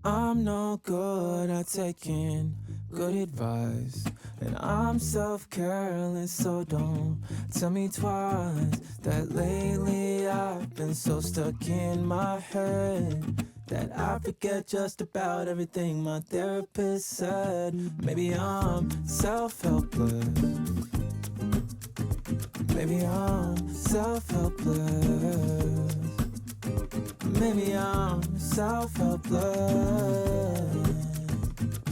I'm no good at taking good advice, and I'm self-careless, so don't tell me twice that lately I've been so stuck in my head that I forget just about everything my therapist said. Maybe I'm self-helpless, maybe I'm self-helpless. Maybe I'm self-helpless.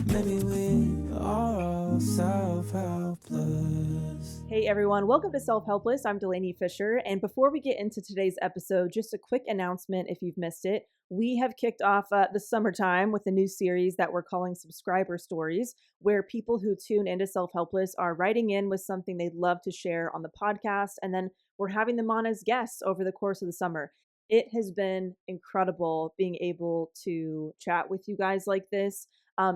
Maybe we are all self-helpless. Hey everyone, welcome to Self-Helpless. I'm Delanie Fischer, and before we get into today's episode, just a quick announcement if you've missed it. We have kicked off the summertime with a new series that we're calling Subscriber Stories, where people who tune into Self-Helpless are writing in with something they'd love to share on the podcast, and then we're having them on as guests over the course of the summer. It has been incredible being able to chat with you guys like this.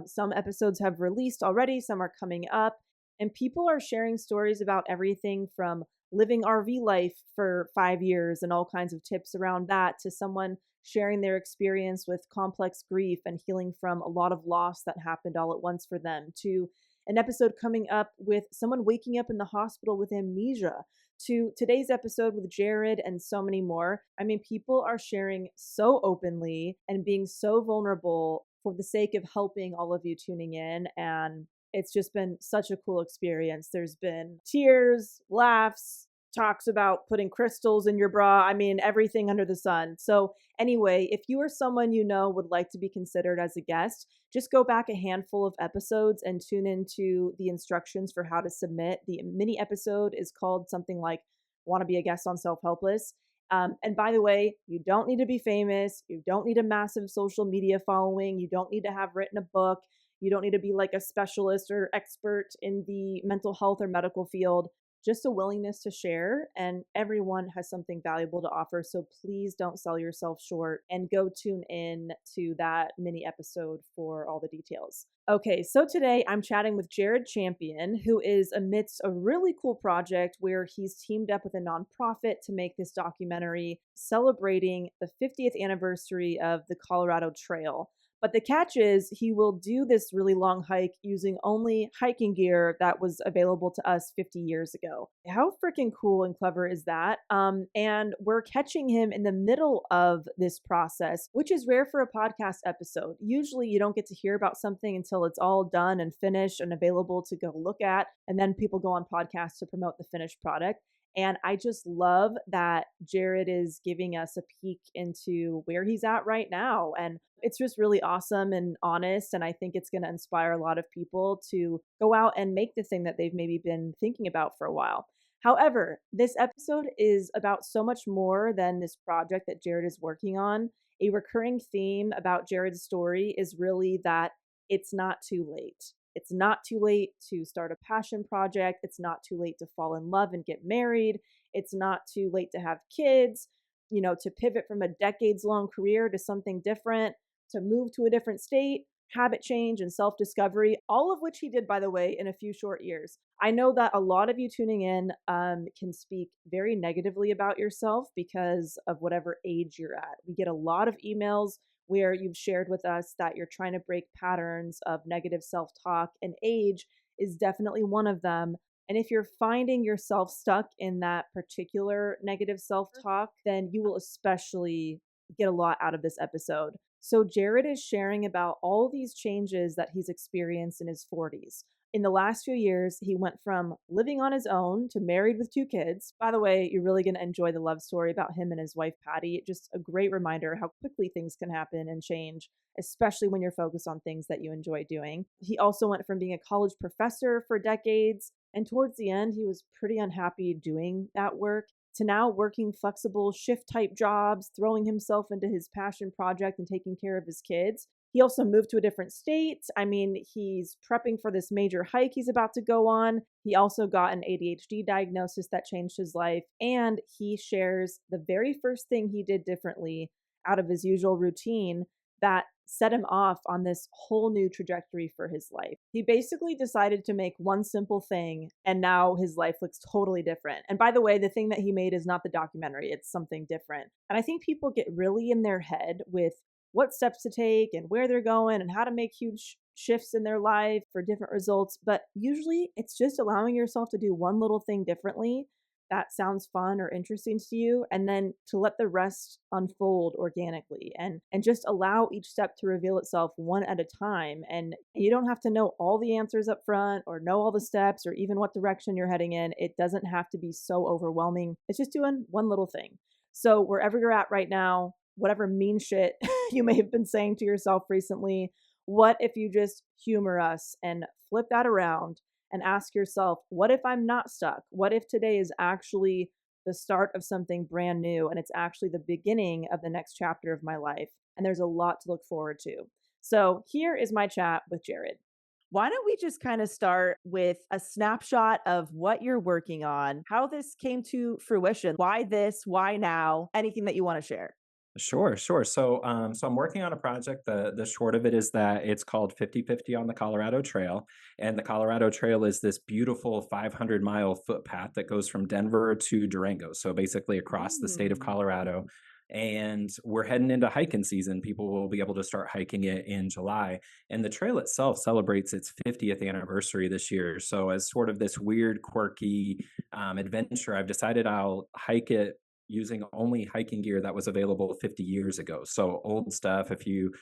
Some episodes have released already, some are coming up. And people are sharing stories about everything from living RV life for 5 years and all kinds of tips around that to someone sharing their experience with complex grief and healing from a lot of loss that happened all at once for them, to an episode coming up with someone waking up in the hospital with amnesia, to today's episode with Jared, and so many more. I mean, people are sharing so openly and being so vulnerable for the sake of helping all of you tuning in. And it's just been such a cool experience. There's been tears, laughs, talks about putting crystals in your bra. I mean, everything under the sun. So anyway, if you or someone you know would like to be considered as a guest, just go back a handful of episodes and tune into the instructions for how to submit. The mini episode is called something like "Want to be a guest on Self-Helpless." And by the way, you don't need to be famous. You don't need a massive social media following. You don't need to have written a book. You don't need to be like a specialist or expert in the mental health or medical field, just a willingness to share. And everyone has something valuable to offer. So please don't sell yourself short and go tune in to that mini episode for all the details. Okay, so today I'm chatting with Jared Champion, who is amidst a really cool project where he's teamed up with a nonprofit to make this documentary celebrating the 50th anniversary of the Colorado Trail. But the catch is he will do this really long hike using only hiking gear that was available to us 50 years ago. How freaking cool and clever is that? And we're catching him in the middle of this process, which is rare for a podcast episode. Usually you don't get to hear about something until it's all done and finished and available to go look at. And then people go on podcasts to promote the finished product. And I just love that Jared is giving us a peek into where he's at right now. And it's just really awesome and honest. And I think it's going to inspire a lot of people to go out and make the thing that they've maybe been thinking about for a while. However, this episode is about so much more than this project that Jared is working on. A recurring theme about Jared's story is really that it's not too late. It's not too late to start a passion project. It's not too late to fall in love and get married. It's not too late to have kids, to pivot from a decades-long career to something different, to move to a different state, habit change, and self-discovery, all of which he did, by the way, in a few short years. I know that a lot of you tuning in can speak very negatively about yourself because of whatever age you're at. We get a lot of emails where you've shared with us that you're trying to break patterns of negative self-talk, and age is definitely one of them. And if you're finding yourself stuck in that particular negative self-talk, then you will especially get a lot out of this episode. So Jared is sharing about all these changes that he's experienced in his 40s. In the last few years, he went from living on his own to married with 2 kids. By the way, you're really going to enjoy the love story about him and his wife, Patty. Just a great reminder how quickly things can happen and change, especially when you're focused on things that you enjoy doing. He also went from being a college professor for decades, and towards the end, he was pretty unhappy doing that work, to now working flexible shift type jobs, throwing himself into his passion project and taking care of his kids. He also moved to a different state. I mean, he's prepping for this major hike he's about to go on. He also got an ADHD diagnosis that changed his life. And he shares the very first thing he did differently out of his usual routine that set him off on this whole new trajectory for his life. He basically decided to make one simple thing, and now his life looks totally different. And by the way, the thing that he made is not the documentary, it's something different. And I think people get really in their head with what steps to take and where they're going and how to make huge shifts in their life for different results. But usually it's just allowing yourself to do one little thing differently that sounds fun or interesting to you, and then to let the rest unfold organically, and just allow each step to reveal itself one at a time. And you don't have to know all the answers up front or know all the steps or even what direction you're heading in. It doesn't have to be so overwhelming. It's just doing one little thing. So wherever you're at right now, whatever mean shit you may have been saying to yourself recently, what if you just humor us and flip that around and ask yourself, what if I'm not stuck? What if today is actually the start of something brand new and it's actually the beginning of the next chapter of my life? And there's a lot to look forward to. So here is my chat with Jared. Why don't we just kind of start with a snapshot of what you're working on, how this came to fruition, why this, why now, anything that you want to share? Sure, sure. So I'm working on a project. The short of it is that it's called 50/50 on the Colorado Trail. And the Colorado Trail is this beautiful 500-mile footpath that goes from Denver to Durango. So basically across the state of Mm. Colorado. And we're heading into hiking season. People will be able to start hiking it in July. And the trail itself celebrates its 50th anniversary this year. So, as sort of this weird, quirky adventure, I've decided I'll hike it using only hiking gear that was available 50 years ago. So old stuff. If you've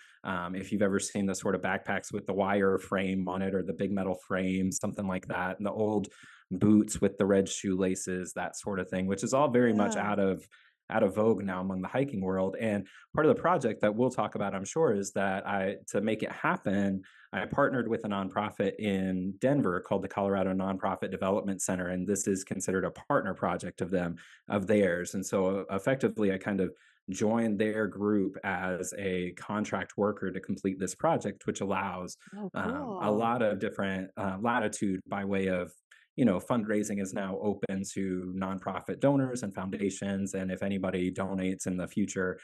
ever seen the sort of backpacks with the wire frame on it or the big metal frame, something like that, and the old boots with the red shoelaces, that sort of thing, which is all very much Yeah. out of vogue now among the hiking world. And part of the project that we'll talk about, I'm sure, is that I to make it happen, I partnered with a nonprofit in Denver called the Colorado Nonprofit Development Center, and this is considered a partner project of theirs. And so effectively, I kind of joined their group as a contract worker to complete this project, which allows Oh, a cool. lot of different latitude by way of fundraising is now open to nonprofit donors and foundations. And if anybody donates in the future,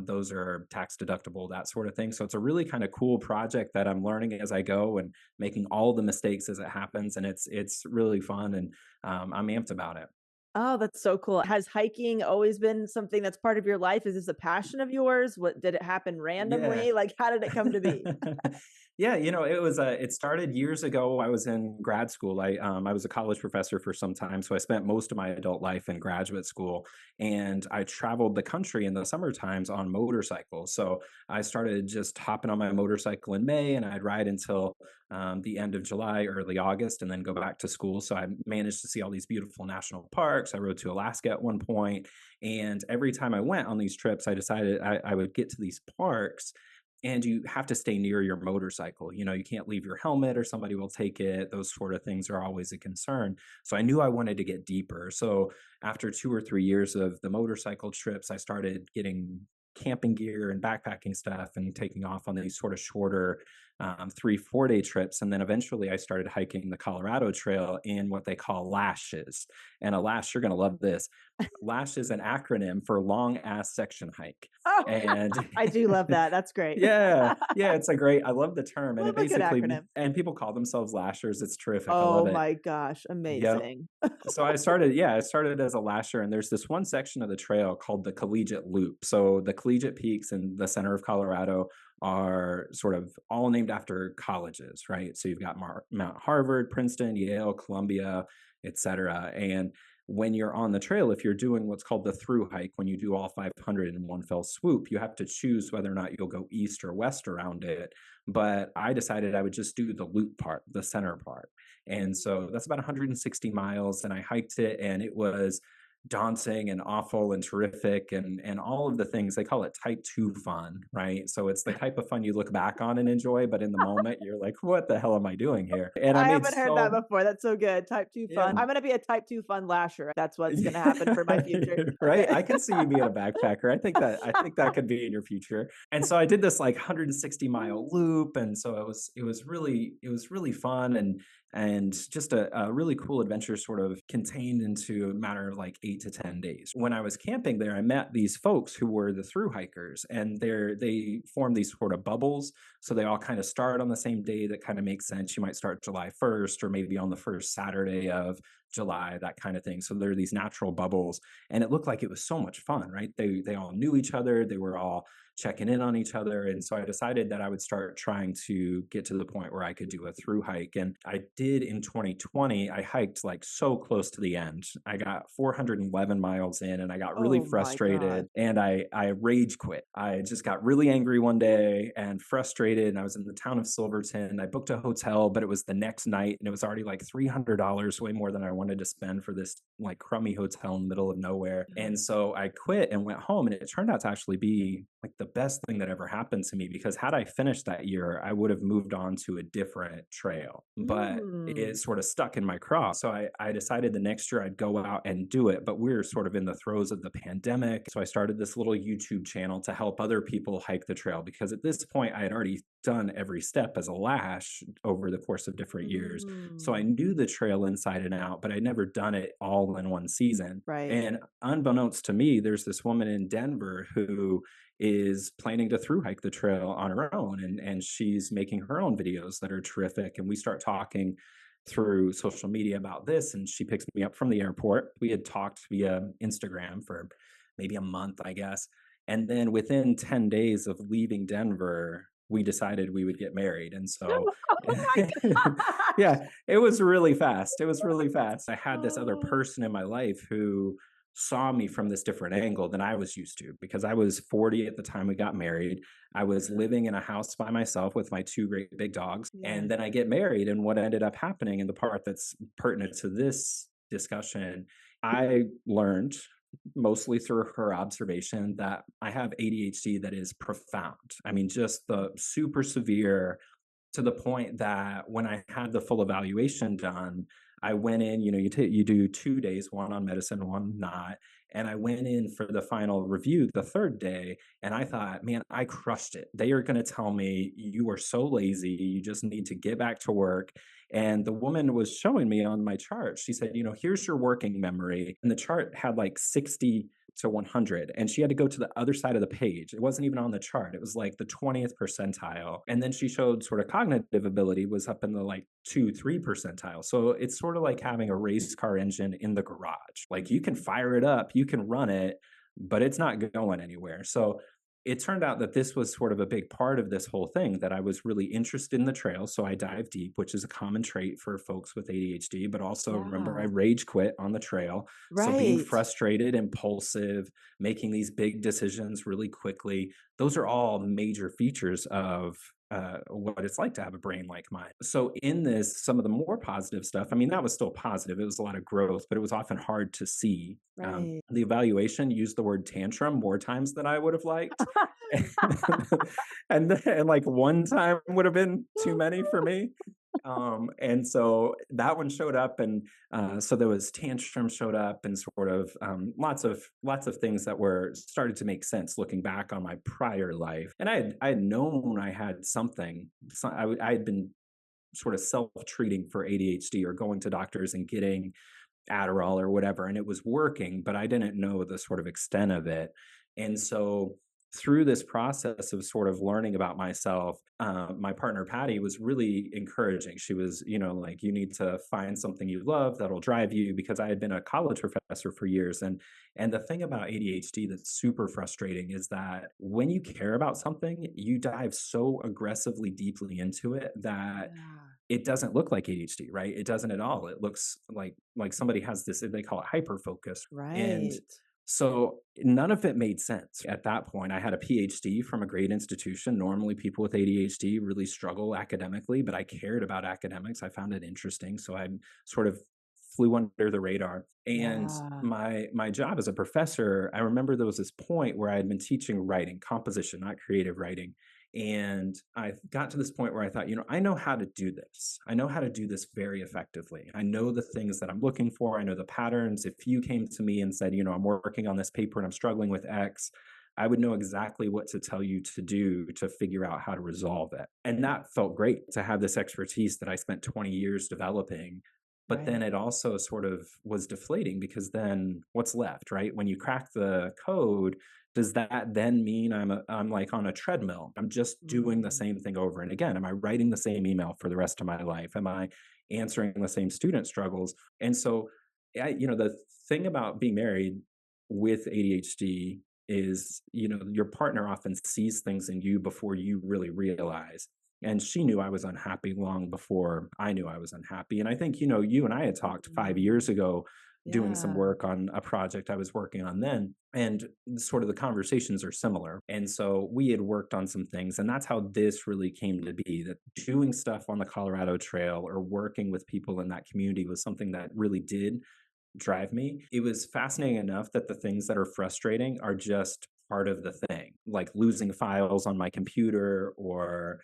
those are tax deductible, that sort of thing. So it's a really kind of cool project that I'm learning as I go and making all the mistakes as it happens. And it's really fun, and I'm amped about it. Oh, that's so cool. Has hiking always been something that's part of your life? Is this a passion of yours? What did it happen Yeah. randomly? Like, how did it come to be? Yeah, it started years ago. I was in grad school. I was a college professor for some time, so I spent most of my adult life in graduate school, and I traveled the country in the summer times on motorcycles. So I started just hopping on my motorcycle in May, and I'd ride until the end of July, early August, and then go back to school. So I managed to see all these beautiful national parks. I rode to Alaska at one point, and every time I went on these trips, I decided I would get to these parks, and you have to stay near your motorcycle. You can't leave your helmet or somebody will take it. Those sort of things are always a concern. So I knew I wanted to get deeper. So after 2 or 3 years of the motorcycle trips, I started getting camping gear and backpacking stuff and taking off on these sort of shorter 3 4 day trips. And then eventually I started hiking the Colorado Trail in what they call lashes. And a lash, you're going to love this. Lash is an acronym for long ass section hike. Oh, And I do love that. That's great. yeah, yeah, I love the term, and it Love a good basically acronym. and people call themselves lashers. It's terrific. I love Oh it. my gosh, Yep. amazing. So I started as a lasher, and there's this one section of the trail called the Collegiate Loop. So the collegiate peaks in the center of Colorado are sort of all named after colleges, right? So you've got Mount Harvard, Princeton, Yale, Columbia, et cetera. And when you're on the trail, if you're doing what's called the through hike, when you do all 500 in one fell swoop, you have to choose whether or not you'll go east or west around it. But I decided I would just do the loop part, the center part. And so that's about 160 miles. And I hiked it, and it was daunting and awful and terrific and all of the things. They call it type 2 fun, right? So it's the type of fun you look back on and enjoy, but in the moment you're like, what the hell am I doing here? And I I made haven't heard that so before. That's so good. Type 2 yeah. fun. I'm gonna be a type 2 fun lasher. That's what's gonna happen for my future. Right? Okay. I can see you being a backpacker. I think that could be in your future. And so I did this like 160-mile loop, and so it was really fun, and just a really cool adventure sort of contained into a matter of like 8 to 10 days. When I was camping there, I met these folks who were the through hikers, and they formed these sort of bubbles. So they all kind of start on the same day. That kind of makes sense. You might start July 1st or maybe on the first Saturday of July, that kind of thing. So there are these natural bubbles, and it looked like it was so much fun, right? They all knew each other, they were all checking in on each other. And so I decided that I would start trying to get to the point where I could do a through hike. And I did in 2020. I hiked like so close to the end. I got 411 miles in and I got really Oh my God. frustrated and I rage quit. I just got really angry one day and frustrated. And I was in the town of Silverton. I booked a hotel, but it was the next night and it was already like $300, way more than I wanted to spend for this like crummy hotel in the middle of nowhere. And so I quit and went home. And it turned out to actually be like the best thing that ever happened to me, because had I finished that year, I would have moved on to a different trail. But it Mm. sort of stuck in my craw. So I decided the next year I'd go out and do it. But we were sort of in the throes of the pandemic. So I started this little YouTube channel to help other people hike the trail, because at this point I had already done every step as a lash over the course of different years. So I Mm. knew the trail inside and out, but I'd never done it all in one season. Right. And unbeknownst to me, there's this woman in Denver who is planning to through hike the trail on her own. And she's making her own videos that are terrific. And we start talking through social media about this. And she picks me up from the airport. We had talked via Instagram for maybe a month, I guess. And then within 10 days of leaving Denver, we decided we would get married. And so, Oh my gosh. yeah, it was really fast. It was really fast. I had this other Oh. person in my life who saw me from this different angle than I was used to, because I was 40 at the time we got married. I was living in a house by myself with my two great big dogs. Yeah. And then I get married. And what ended up happening, and the part that's pertinent to this discussion, I learned mostly through her observation that I have ADHD that is profound. I mean, just the super severe, to the point that when I had the full evaluation done, I went in, you do 2 days, one on medicine, one not. And I went in for the final review the third day, and I thought, man, I crushed it. They are going to tell me you are so lazy. You just need to get back to work. And the woman was showing me on my chart. She said, here's your working memory. And the chart had like 60 to 100, and she had to go to the other side of the page. It wasn't even on the chart. It was like the 20th percentile. And then she showed sort of cognitive ability was up in the like 2, 3 percentile. So it's sort of like having a race car engine in the garage. Like you can fire it up, you can run it, but it's not going anywhere. So it turned out that this was sort of a big part of this whole thing, that I was really interested in the trail. So I dive deep, which is a common trait for folks with ADHD, but also remember, I Yeah. rage quit on the trail. So being Right. frustrated, impulsive, making these big decisions really quickly, those are all major features of what it's like to have a brain like mine. So in this, some of the more positive stuff, I mean, that was still positive. It was a lot of growth, but it was often hard to see. Right. The evaluation used the word tantrum more times than I would have liked. And like one time would have been too many for me. And so that one showed up, and so there was tantrum showed up, and sort of lots of things that were started to make sense looking back on my prior life. And I had known I had something. So I had been sort of self treating for ADHD, or going to doctors and getting Adderall or whatever, and it was working, but I didn't know the sort of extent of it. And so through this process of sort of learning about myself, my partner Patty was really encouraging. She was, like, you need to find something you love that'll drive you, because I had been a college professor for years. And the thing about ADHD that's super frustrating is that when you care about something, you dive so aggressively deeply into it that Yeah. it doesn't look like ADHD, right? It doesn't at all. It looks like somebody has this, they call it hyper focus. And Right. so none of it made sense. At that point, I had a PhD from a great institution. Normally people with ADHD really struggle academically, but I cared about academics. I found it interesting. So I sort of flew under the radar. And Yeah. my job as a professor, I remember there was this point where I had been teaching writing, composition, not creative writing. And I got to this point where I thought, I know how to do this. I know how to do this very effectively. I know the things that I'm looking for. I know the patterns. If you came to me and said, I'm working on this paper and I'm struggling with X, I would know exactly what to tell you to do to figure out how to resolve it. And that felt great, to have this expertise that I spent 20 years developing. But then Right. it also sort of was deflating, because then what's left, right? When you crack the code, does that then mean I'm like on a treadmill? I'm just doing the Mm. same thing over and again. Am I writing the same email for the rest of my life? Am I answering the same student struggles? And so the thing about being married with ADHD is, your partner often sees things in you before you really realize. And she knew I was unhappy long before I knew I was unhappy. And I think, you and I had talked 5 years Mm, ago doing some yeah. work on a project I was working on then. And sort of the conversations are similar. And so we had worked on some things. And that's how this really came to be, that doing stuff on the Colorado Trail or working with people in that community was something that really did drive me. It was fascinating enough that the things that are frustrating are just part of the thing, like losing files on my computer or,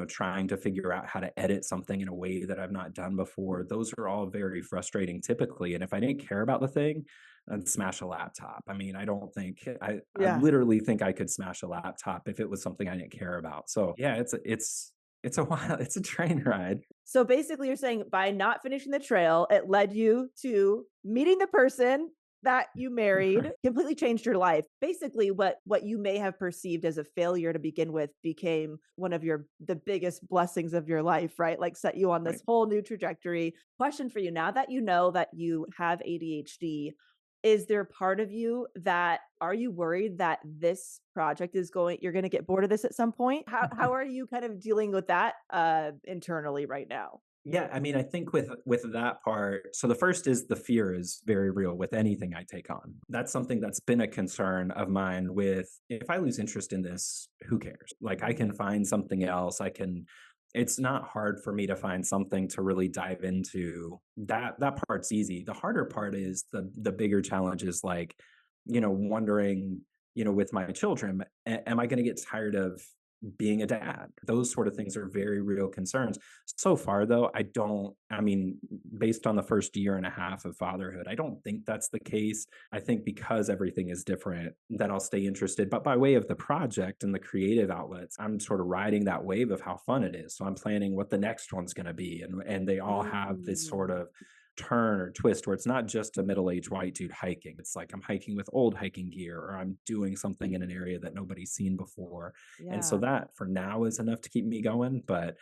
trying to figure out how to edit something in a way that I've not done before. Those are all very frustrating typically. And if I didn't care about the thing, I'd smash a laptop. I mean, I don't think I Yeah. literally think I could smash a laptop if it was something I didn't care about. So yeah, it's a while, it's a train ride. So basically, you're saying by not finishing the trail, it led you to meeting the person that you married, completely changed your life. Basically, what you may have perceived as a failure to begin with became one of the biggest blessings of your life, right? Like set you on this Right. whole new trajectory. Question for you now that you know that you have ADHD, is there part of you that are you worried that this project is going you're going to get bored of this at some point? How are you kind of dealing with that internally right now? Yeah, I mean, I think with that part, so the first is the fear is very real with anything I take on. That's something that's been a concern of mine with if I lose interest in this, who cares? Like I can Mm, find something else. It's not hard for me to find something to really dive into. That part's easy. The harder part is the bigger challenge is like, wondering, with my children, am I going to get tired of being a dad? Those sort of things are very real concerns. So far, though, I mean, based on the first year and a half of fatherhood, I don't think that's the case. I think because everything is different, that I'll stay interested. But by way of the project and the creative outlets, I'm sort of riding that wave of how fun it is. So I'm planning what the next one's going to be. And they all have this sort mm, of turn or twist where it's not just a middle-aged white dude hiking. It's like I'm hiking with old hiking gear or I'm doing something in an area that nobody's seen before. And so yeah. that for now is enough to keep me going. But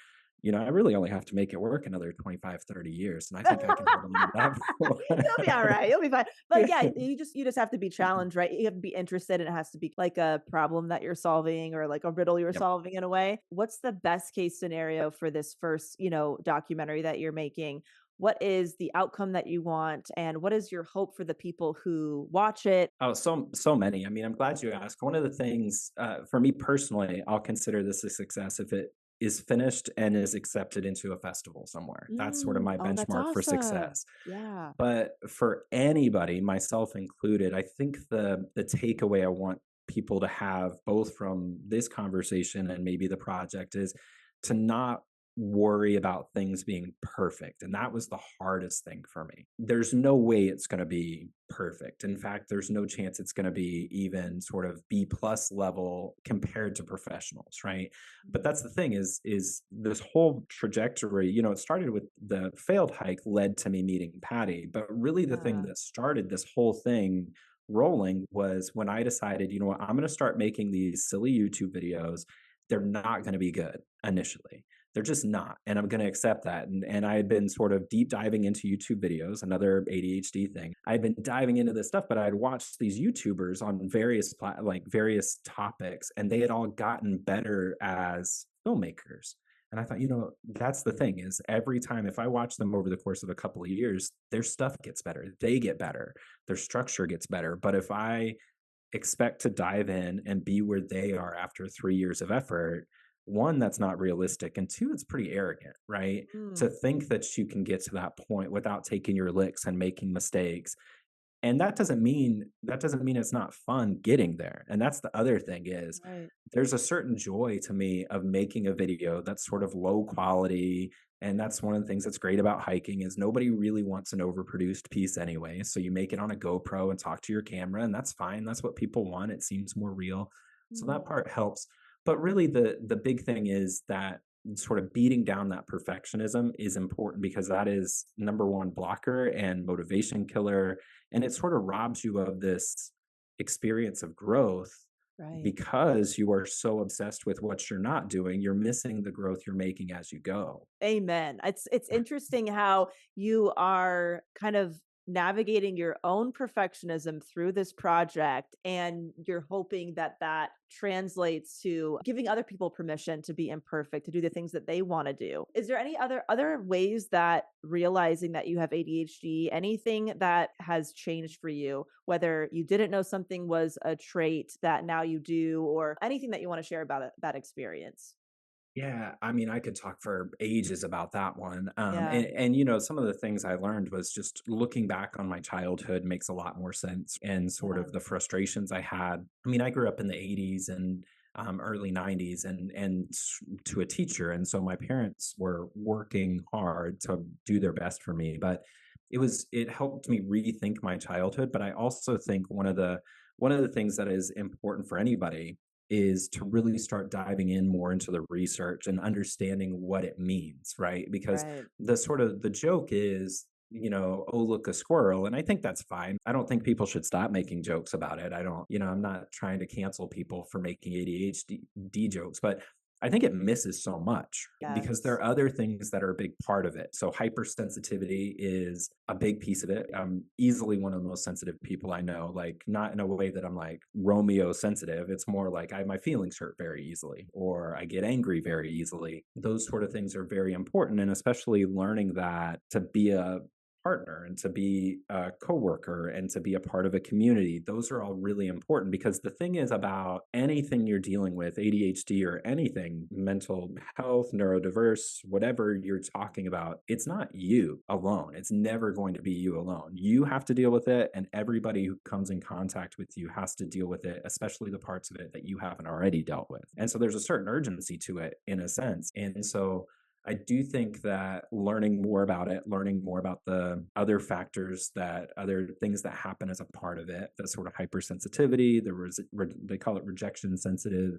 I really only have to make it work another 25, 30 years, and I think I can hold on to that You'll be all for right. You'll be fine. But yeah, you just have to be challenged, right? You have to be interested and it has to be like a problem that you're solving or like a riddle you're Yep. solving in a way. What's the best case scenario for this first, documentary that you're making? What is the outcome that you want and what is your hope for the people who watch it? Oh, so many. I mean, I'm glad you asked. One of the things, for me personally, I'll consider this a success if it is finished and is accepted into a festival somewhere. That's sort of my Oh, that's benchmark for awesome. success. Yeah. But for anybody, myself included, I think the takeaway I want people to have both from this conversation and maybe the project is to not worry about things being perfect. And that was the hardest thing for me. There's no way it's going to be perfect. In fact, there's no chance it's going to be even sort of B plus level compared to professionals, right? But that's the thing is this whole trajectory, it started with the failed hike led to me meeting Patty, but really the thing Yeah. that started this whole thing rolling was when I decided, you know what, I'm going to start making these silly YouTube videos. They're not going to be good initially. They're just not, and I'm going to accept that. And I had been sort of deep diving into YouTube videos, another ADHD thing. I had been diving into this stuff, but I had watched these YouTubers on various topics, and they had all gotten better as filmmakers. And I thought, that's the thing is every time if I watch them over the course of a couple of years, their stuff gets better. They get better. Their structure gets better. But if I expect to dive in and be where they are after 3 years of effort, one, that's not realistic. And two, it's pretty arrogant, right? To Mm, think that you can get to that point without taking your licks and making mistakes. And that doesn't mean it's not fun getting there. And that's the other thing is right. there's a certain joy to me of making a video that's sort of low quality. And that's one of the things that's great about hiking is nobody really wants an overproduced piece anyway. So you make it on a GoPro and talk to your camera, and that's fine. That's what people want. It seems more real. So Mm, that part helps. But really the big thing is that sort of beating down that perfectionism is important because that is number one blocker and motivation killer. And it sort of robs you of this experience of growth right. because you are so obsessed with what you're not doing, you're missing the growth you're making as you go. Amen. It's interesting how you are kind of navigating your own perfectionism through this project, and you're hoping that that translates to giving other people permission to be imperfect, to do the things that they want to do. Is there any other ways that realizing that you have ADHD, anything that has changed for you, whether you didn't know something was a trait that now you do, or anything that you want to share about that experience? Yeah, I mean, I could talk for ages about that one. Yeah. Some of the things I learned was just looking back on my childhood makes a lot more sense, and sort Yeah. of the frustrations I had. I mean, I grew up in the 80s and early 90s, to a teacher. And so my parents were working hard to do their best for me, but it helped me rethink my childhood. But I also think one of the things that is important for anybody is to really start diving in more into the research and understanding what it means, right? Because Right. the joke is, oh, look, a squirrel. And I think that's fine. I don't think people should stop making jokes about it. I don't, I'm not trying to cancel people for making ADHD jokes, but I think it misses so much because there Yes. are other things that are a big part of it. So hypersensitivity is a big piece of it. I'm easily one of the most sensitive people I know, like not in a way that I'm like Romeo sensitive. It's more like my feelings hurt very easily or I get angry very easily. Those sort of things are very important. And especially learning that to be a partner and to be a coworker and to be a part of a community, those are all really important because the thing is about anything you're dealing with, ADHD or anything, mental health, neurodiverse, whatever you're talking about, it's not you alone. It's never going to be you alone. You have to deal with it, and everybody who comes in contact with you has to deal with it, especially the parts of it that you haven't already dealt with. And so there's a certain urgency to it in a sense. And so I do think that learning more about it, learning more about the other things that happen as a part of it, the sort of hypersensitivity, they call it rejection sensitive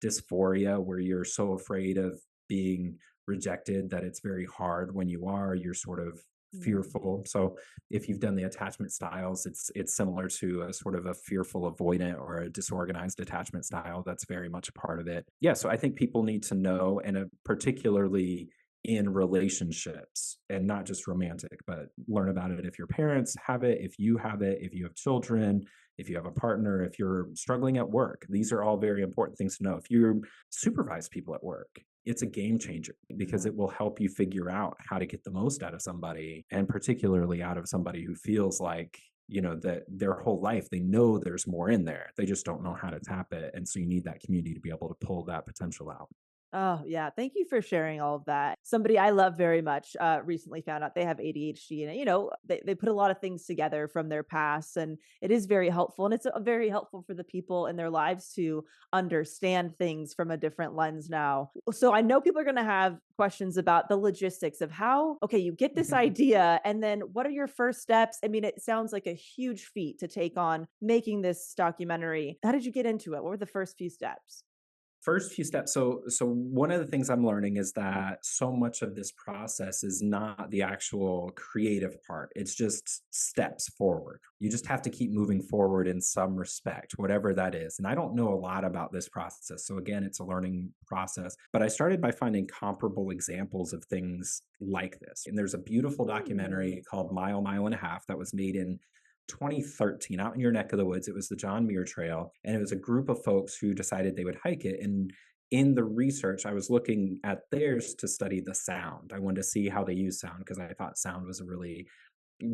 dysphoria, where you're so afraid of being rejected that it's very hard when you're sort of Mm. fearful. So if you've done the attachment styles, it's similar to a sort of a fearful avoidant or a disorganized attachment style. That's very much a part of it. Yeah, so I think people need to know, and particularly in relationships, and not just romantic, but learn about it if your parents have it, if you have it, if you have children, if you have a partner, if you're struggling at work. These are all very important things to know. If you supervise people at work, it's a game changer because Yeah. it will help you figure out how to get the most out of somebody, and particularly out of somebody who feels like, that their whole life they know there's more in there. They just don't know how to tap it. And so you need that community to be able to pull that potential out. Oh, yeah. Thank you for sharing all of that. Somebody I love very much recently found out they have ADHD, and, they put a lot of things together from their past, and it is very helpful. And it's very helpful for the people in their lives to understand things from a different lens now. So I know people are going to have questions about the logistics of how, okay, you get this idea, and then what are your first steps? I mean, it sounds like a huge feat to take on making this documentary. How did you get into it? What were the first few steps? First few steps. So one of the things I'm learning is that so much of this process is not the actual creative part. It's just steps forward. You just have to keep moving forward in some respect, whatever that is. And I don't know a lot about this process. So again, it's a learning process. But I started by finding comparable examples of things like this. And there's a beautiful Mm. documentary called Mile and a Half that was made in 2013 out in your neck of the woods. It was the John Muir Trail, and it was a group of folks who decided they would hike it. And in the research, I was looking at theirs to study the sound. I wanted to see how they use sound because I thought sound was really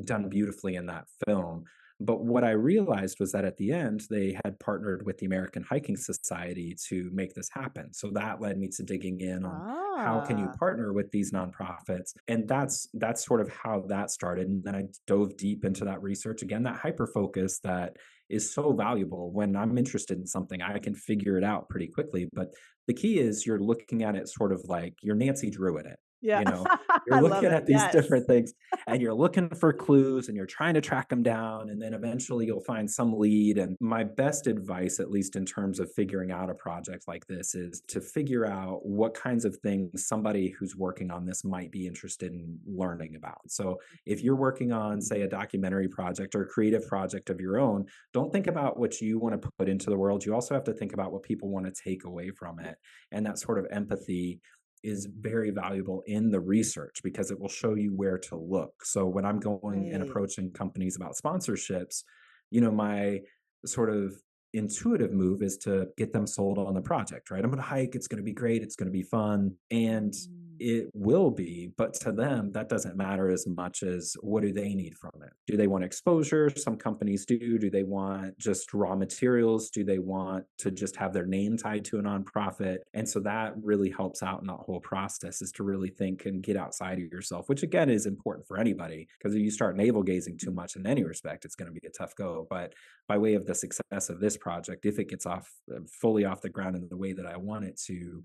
done beautifully in that film. But what I realized was that at the end, they had partnered with the American Hiking Society to make this happen. So that led me to digging in on how can you Ah. partner with these nonprofits, and that's sort of how that started. And then I dove deep into that research again, that hyper focus that is so valuable. When I'm interested in something, I can figure it out pretty quickly. But the key is you're looking at it sort of like you're Nancy Drew at it. Yeah. You know, you're I love looking it. at these Yes. different things and you're looking for clues and you're trying to track them down, and then eventually you'll find some lead. And my best advice, at least in terms of figuring out a project like this, is to figure out what kinds of things somebody who's working on this might be interested in learning about. So if you're working on, say, a documentary project or a creative project of your own, don't think about what you want to put into the world. You also have to think about what people want to take away from it, and that sort of empathy is very valuable in the research because it will show you where to look. So when I'm going and Right. approaching companies about sponsorships, my sort of intuitive move is to get them sold on the project, right? I'm going to hike. It's going to be great. It's going to be fun. And Mm. it will be, but to them, that doesn't matter as much as what do they need from it? Do they want exposure? Some companies do. Do they want just raw materials? Do they want to just have their name tied to a nonprofit? And so that really helps out in that whole process is to really think and get outside of yourself, which again is important for anybody because if you start navel gazing too much in any respect, it's going to be a tough go. But by way of the success of this project, if it gets off fully off the ground in the way that I want it to,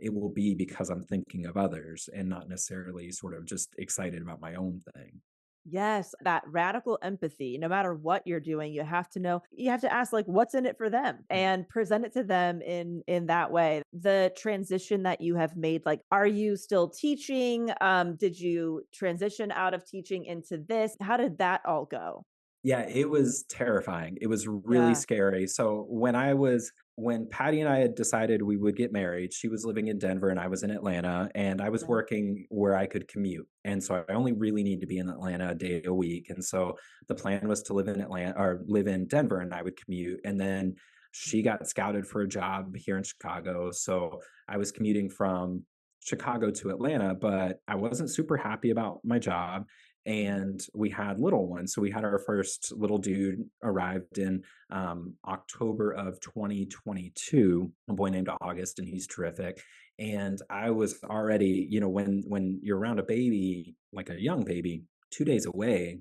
it will be because I'm thinking of others and not necessarily sort of just excited about my own thing. Yes, that radical empathy, no matter what you're doing, you have to know, you have to ask like what's in it for them and present it to them in that way. The transition that you have made, like are you still teaching? Did you transition out of teaching into this? How did that all go? Yeah, it was terrifying. It was really Yeah. scary. So when Patty and I had decided we would get married, she was living in Denver and I was in Atlanta, and I was Okay. working where I could commute. And so I only really need to be in Atlanta a day a week. And so the plan was to live in Atlanta or live in Denver and I would commute. And then she got scouted for a job here in Chicago. So I was commuting from Chicago to Atlanta, but I wasn't super happy about my job and we had little ones. So we had our first little dude arrived in October of 2022, a boy named August, and he's terrific. And I was already, when you're around a baby, like a young baby, 2 days away,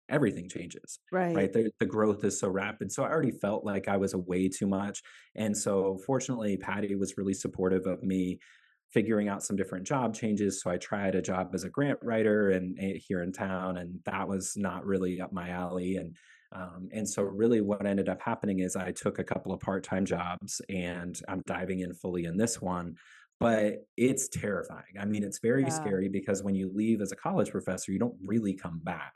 everything changes, Right. right? The growth is so rapid. So I already felt like I was away too much. And so fortunately, Patty was really supportive of me figuring out some different job changes. So I tried a job as a grant writer and here in town, and that was not really up my alley. And so really what ended up happening is I took a couple of part-time jobs and I'm diving in fully in this one. But it's terrifying. I mean, it's very Yeah. scary because when you leave as a college professor, you don't really come back.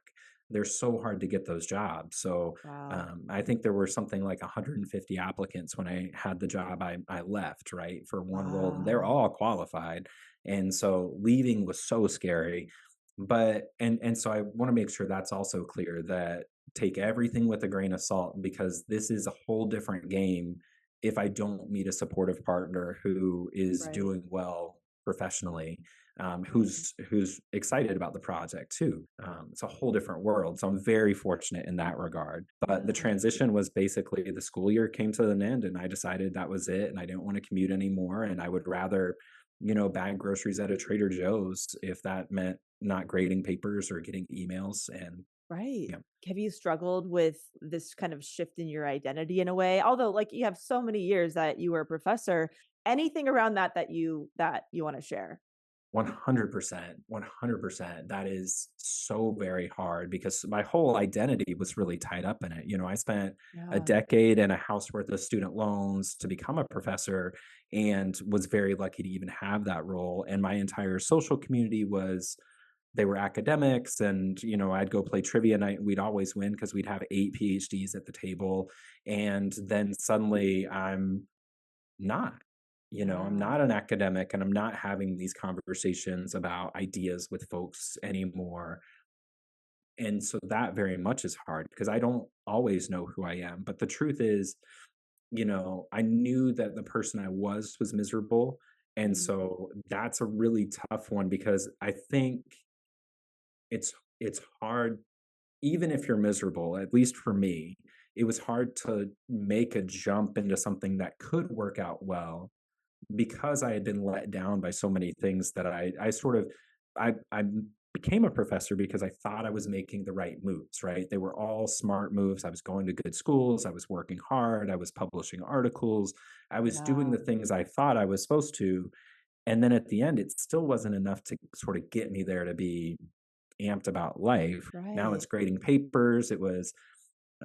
They're so hard to get those jobs. So Wow. I think there were something like 150 applicants when I had the job I left, right, for one role, and they're Wow. all qualified. And so leaving was so scary. But and so I want to make sure that's also clear that take everything with a grain of salt because this is a whole different game if I don't meet a supportive partner who is Right. doing well professionally, Right. who's excited about the project too. It's a whole different world. So I'm very fortunate in that regard. But the Yeah. transition was basically the school year came to an end, and I decided that was it, and I didn't want to commute anymore, and I would rather, bag groceries at a Trader Joe's if that meant not grading papers or getting emails. And Right. yeah, Have you struggled with this kind of shift in your identity in a way? Although like you have so many years that you were a professor, anything around that you want to share? 100%, 100%. That is so very hard because my whole identity was really tied up in it. I spent a Yeah. decade and a house worth of student loans to become a professor and was very lucky to even have that role. And my entire social community they were academics and I'd go play trivia night and we'd always win because we'd have 8 PhDs at the table. And then suddenly not. I'm Yeah. not an academic and I'm not having these conversations about ideas with folks anymore. And so that very much is hard because I don't always know who I am. But the truth is, I knew that the person I was miserable. And Mhm. so that's a really tough one because I think it's hard even if you're miserable, at least for me, it was hard to make a jump into something that could work out well because I had been let down by so many things that I sort of I became a professor because I thought I was making the right moves, right? They were all smart moves. I was going to good schools, I was working hard, I was publishing articles, I was doing Yeah. the things I thought I was supposed to. And then at the end, it still wasn't enough to sort of get me there to be amped about life. Now Right. it's grading papers. It was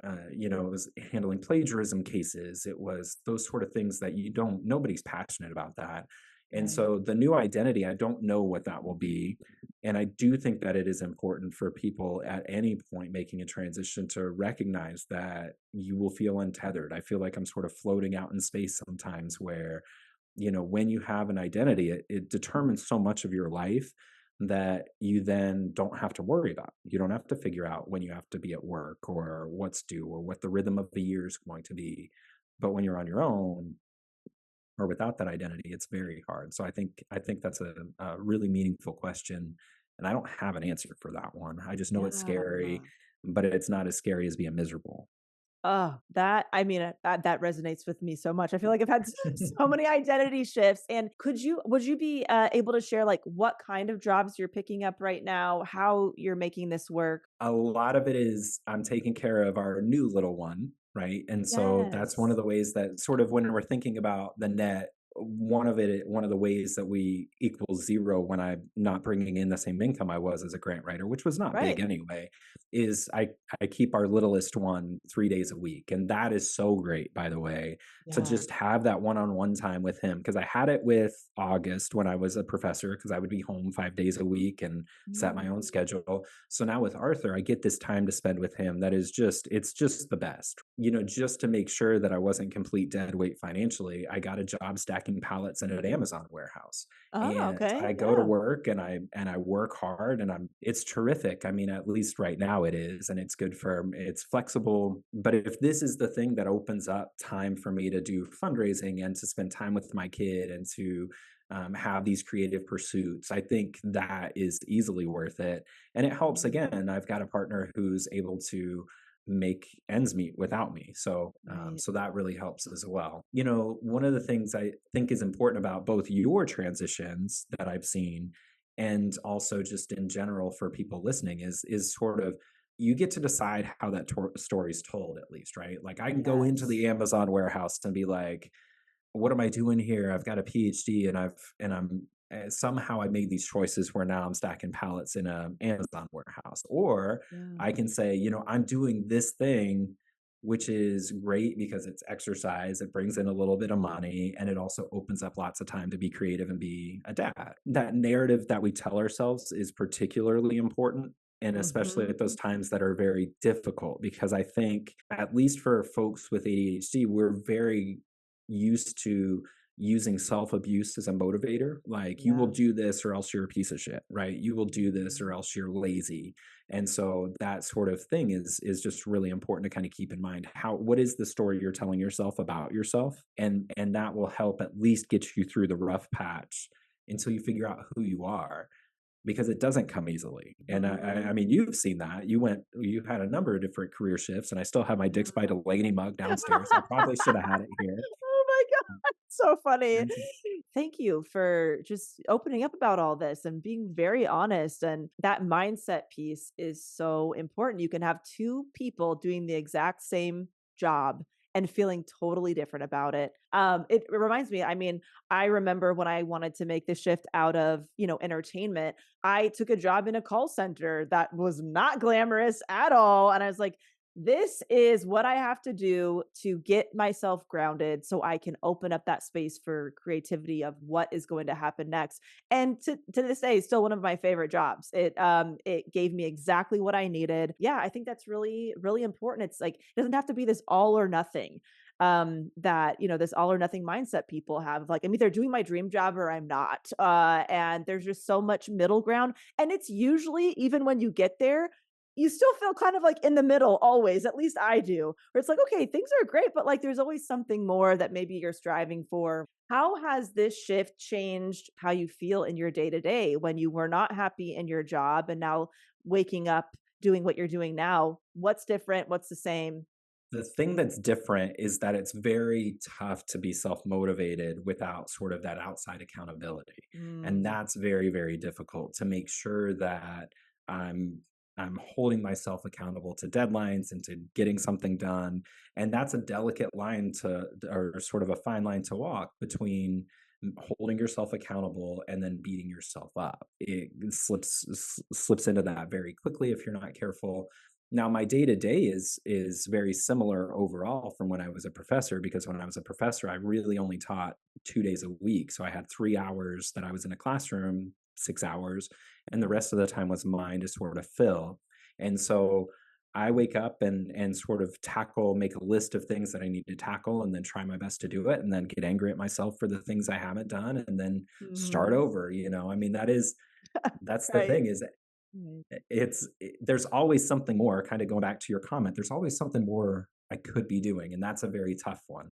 handling plagiarism cases. It was those sort of things that nobody's passionate about that. And Right. so the new identity, I don't know what that will be. And I do think that it is important for people at any point making a transition to recognize that you will feel untethered. I feel like I'm sort of floating out in space sometimes where when you have an identity, it determines so much of your life that you then don't have to worry about. You don't have to figure out when you have to be at work or what's due or what the rhythm of the year is going to be. But when you're on your own or without that identity, it's very hard. So I think that's a really meaningful question, and I don't have an answer for that one. I just know it's scary, Yeah. but it's not as scary as being miserable. Oh, that I mean, that resonates with me so much. I feel like I've had so many identity shifts. And would you be able to share like what kind of jobs you're picking up right now, how you're making this work? A lot of it is I'm taking care of our new little one, right? And so that's one of Yes. the ways that sort of when we're thinking about the net, one of the ways that we equal zero when I'm not bringing in the same income I was as a grant writer, which was not big Right. anyway, is I keep our littlest one 3 days a week. And that is so great, by the way, to Yeah. just have that one-on-one time with him. Because I had it with August when I was a professor, because I would be home 5 days a week and set my own Mm. schedule. So now with Arthur, I get this time to spend with him that is it's just the best. Just to make sure that I wasn't complete dead weight financially, I got a job stacking pallets in an Amazon warehouse. Oh, And okay. I go to Yeah. work and I work hard and it's terrific. I mean, at least right now it is, and it's flexible. But if this is the thing that opens up time for me to do fundraising and to spend time with my kid and to have these creative pursuits, I think that is easily worth it. And it helps Mhm. again. I've got a partner who's able to make ends meet without me. Right. So that really helps as well. One of the things I think is important about both your transitions that I've seen and also just in general for people listening is sort of you get to decide how that story is told, at least, right? Like I can go into Yes. the Amazon warehouse and be like, what am I doing here? I've got a PhD and I'm somehow I made these choices where now I'm stacking pallets in a Amazon warehouse. Or Yeah. I can say, I'm doing this thing, which is great because it's exercise, it brings in a little bit of money, and it also opens up lots of time to be creative and be a dad. That narrative that we tell ourselves is particularly important. And especially at those Mhm. times that are very difficult, because I think, at least for folks with ADHD, we're very used to using self-abuse as a motivator. Like, you will Yeah. do this or else you're a piece of shit, right? You will do this or Mhm. else you're lazy. And so that sort of thing is just really important to kind of keep in mind. What is the story you're telling yourself about yourself? And that will help at least get you through the rough patch until you figure out who you are, because it doesn't come easily. And I Mhm. mean, you've seen that. You had a number of different career shifts, and I still have my Dicks by Yeah. Delaney mug downstairs. I probably should have had it here. Oh my god, so funny. And Thank you for just opening up about all this and being very honest, and that mindset piece is so important. You can have 2 people doing the exact same job and feeling totally different about it. It reminds me, I mean, I remember when I wanted to make the shift out of, entertainment, I took a job in a call center that was not glamorous at all, and I was like, this is what I have to do to get myself grounded so I can open up that space for creativity of what is going to happen next. And to this day, still one of my favorite jobs. It gave me exactly what I needed. Yeah, I think that's really, really important. It's like it doesn't have to be this all or nothing that this all or nothing mindset people have. Like, I'm either doing my dream job or I'm not. And there's just so much middle ground. And it's usually, even when you get there, you still feel kind of like in the middle always, at least I do, where it's like, okay, things are great, but like there's always something more that maybe you're striving for. How has this shift changed how you feel in your day to day when you were not happy in your job and now waking up doing what you're doing now? What's different? What's the same? the thing that's different is that it's very tough to be self-motivated without sort of that outside accountability. And Mm, that's very, very difficult to make sure that I'm I'm holding myself accountable to deadlines and to getting something done. And that's a delicate line or sort of a fine line to walk between holding yourself accountable and then beating yourself up. It slips into that very quickly if you're not careful. Now, my day to day is very similar overall from when I was a professor, because when I was a professor, I really only taught 2 days a week. So I had 3 hours that I was in a classroom, 6 hours, and the yeah. rest of the time was mine to sort of fill. And so I wake up and sort of make a list of things that I need to tackle and then try my best to do it and then get angry at myself for the things I haven't done and then start Mhm. over, you know? I mean, that's the Right. thing is Right. there's always something more, kind of going back to your comment, there's always something more I could be doing, and that's a very tough one.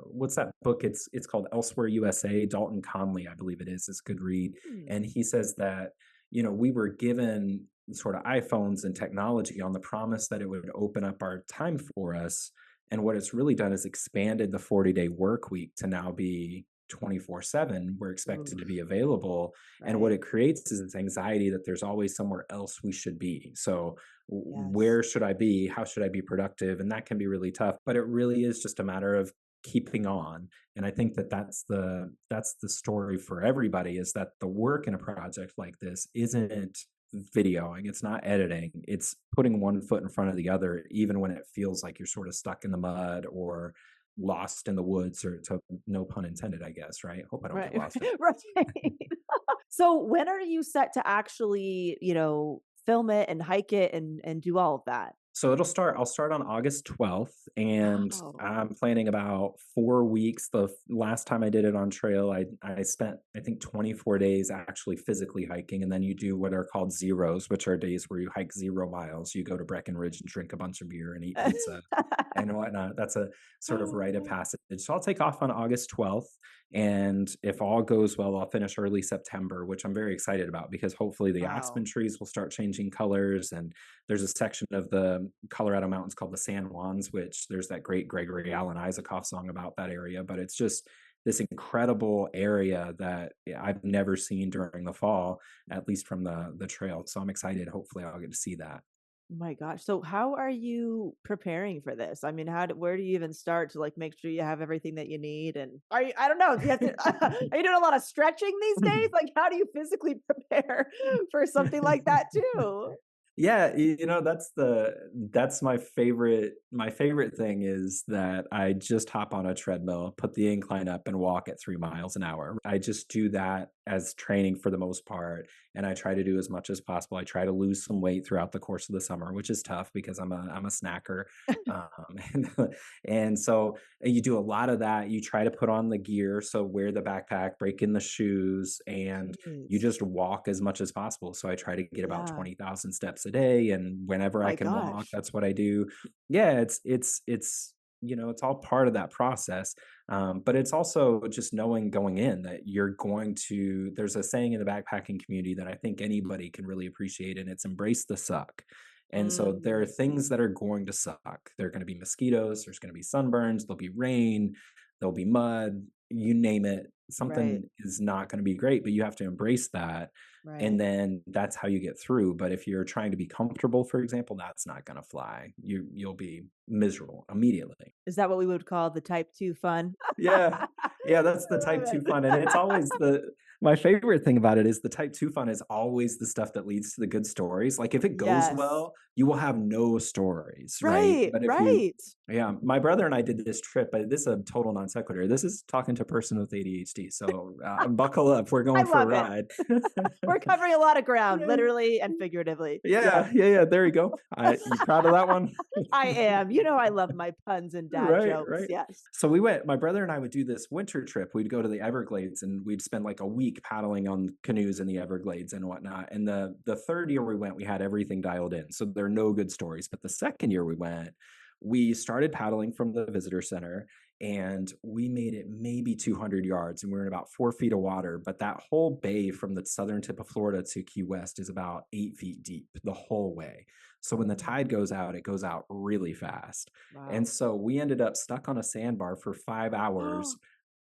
What's that book? It's called Elsewhere USA. Dalton Conley, I believe it is. It's a good read, Hmm. and he says that we were given sort of iPhones and technology on the promise that it would open up our time for us, and what it's really done is expanded the 40-day work week to now be 24/7. We're expected to Oof. be available, and what Right. it creates is this anxiety that there's always somewhere else we should be. So Yes. where should I be? How should I be productive? And that can be really tough, but it really is just a matter of keeping on. And I think that that's the story for everybody, is that the work in a project like this isn't videoing, it's not editing, it's putting one foot in front of the other, even when it feels like you're sort of stuck in the mud or lost in the woods, or to no pun intended, I guess, right? Hope I don't get Right. lost in. Right. So when are you set to actually, film it and hike it and do all of that? So I'll start on August 12th, and Oh. I'm planning about 4 weeks. Last time I did it on trail, I spent, I think, 24 days actually physically hiking, and then you do what are called zeros, which are days where you hike 0 miles. You go to Breckenridge and drink a bunch of beer and eat pizza and whatnot. That's a sort of rite of passage. So I'll take off on August 12th. And if all goes well, I'll finish early September, which I'm very excited about because hopefully the aspen Wow. trees will start changing colors. And there's a section of the Colorado mountains called the San Juans, which there's that great Gregory Alan Isaacoff song about that area. But it's just this incredible area that I've never seen during the fall, at least from the trail. So I'm excited. Hopefully I'll get to see that. My gosh. So how are you preparing for this? I mean, where do you even start to like make sure you have everything that you need? And I don't know, do you have to are you doing a lot of stretching these days? Like how do you physically prepare for something like that too? Yeah, that's my favorite thing is that I just hop on a treadmill, put the incline up and walk at 3 miles an hour. I just do that as training for the most part, and I try to do as much as possible. I try to lose some weight throughout the course of the summer, which is tough because I'm a snacker. And, and so you do a lot of that. You try to put on the gear, so wear the backpack, break in the shoes, and you Jeez. just walk as much as possible. So I try to get about Yeah. 20,000 steps a day, and whenever I My can walk, gosh. that's what I do. Yeah, it's all part of that process. But it's also just knowing going in that you're going to. There's a saying in the backpacking community that I think anybody can really appreciate, and it's embrace the suck. And so there are Mm, things that are going to suck. There are going to be mosquitoes. There's going to be sunburns. There'll be rain. There'll be mud. You name it. right. Something is not going to be great, but you have to embrace that, and Right. then that's how you get through. But if you're trying to be comfortable, for example, that's not going to fly. You'll be miserable immediately. Is that what we would call the type 2 fun? Yeah. Yeah, I that's the type love 2 it. fun, and it's always the my favorite thing about it is the type 2 fun is always the stuff that leads to the good stories. Like, if it goes Yes. well, you will have no stories, right? Right, But if you right. Yeah, my brother and I did this trip, but this is a total non sequitur. This is talking to a person with ADHD, so, buckle up, we're I going for a love it. ride. We're covering a lot of ground, Yeah. literally and figuratively. Yes, Yeah, yeah, yeah, there you go. You proud of that one? I am. You know I love my puns and dad Right, jokes, right. yes. So my brother and I would do this winter trip. We'd go to the Everglades and we'd spend like a week paddling on canoes in the Everglades and whatnot. And the third year we went, we had everything dialed in. So there are no good stories. But the second year we went, we started paddling from the visitor center and we made it maybe 200 yards and we were in about 4 feet of water. But that whole bay from the southern tip of Florida to Key West is about 8 feet deep the whole way. So when the Mm, tide goes out, it goes out really fast. And wow. so we ended up stuck on a sandbar for 5 hours.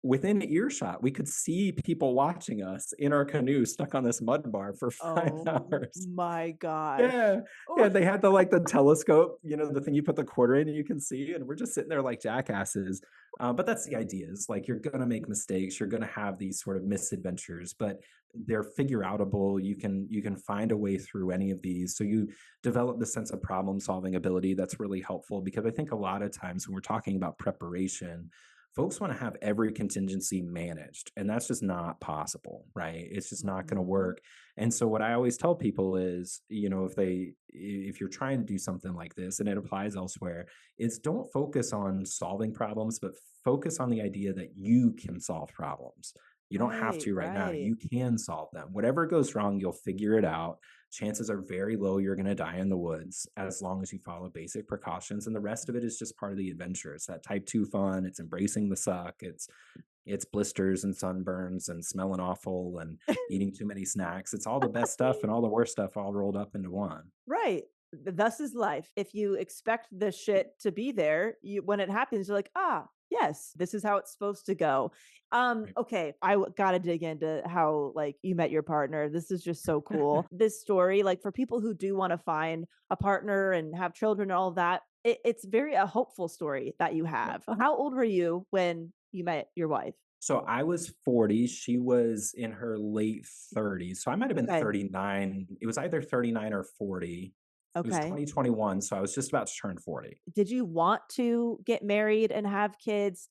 Within earshot, we could see people watching us in our canoe stuck on this mud bar for five Oh hours. my gosh. Yeah. Yeah, Oh, they had the telescope, the thing you put the quarter in and you can see, and we're just sitting there like jackasses. But that's the idea is like you're gonna make mistakes, you're gonna have these sort of misadventures, but they're figure outable. You can find a way through any of these. So you develop the sense of problem solving ability that's really helpful because I think a lot of times when we're talking about preparation, folks want to have every contingency managed, and that's just not possible, right? It's just not going to Mhm. work. And so what I always tell people is, if you're trying to do something like this, and it applies elsewhere, is don't focus on solving problems, but focus on the idea that you can solve problems. You don't have Right, to right now. right. You can solve them. Whatever goes wrong, you'll figure it out. Chances are very low you're going to die in the woods as long as you follow basic precautions. And the rest of it is just part of the adventure. It's that type 2 fun. It's embracing the suck. It's blisters and sunburns and smelling awful and eating too many snacks. It's all the best stuff and all the worst stuff all rolled up into one. Right. Thus is life. If you expect the shit to be there, when it happens, you're like, ah, yes, this is how it's supposed to go. Right. Okay, gotta dig into how like you met your partner. This is just so cool. This story, like for people who do want to find a partner and have children and all of that, it's very a hopeful story that you Yeah. have. How old were you when you met your wife? So I was 40. She was in her late 30s. So I might have been Okay. 39. It was either 39 or 40. It was Okay. 2021. So I was just about to turn 40. Did you want to get married and have kids?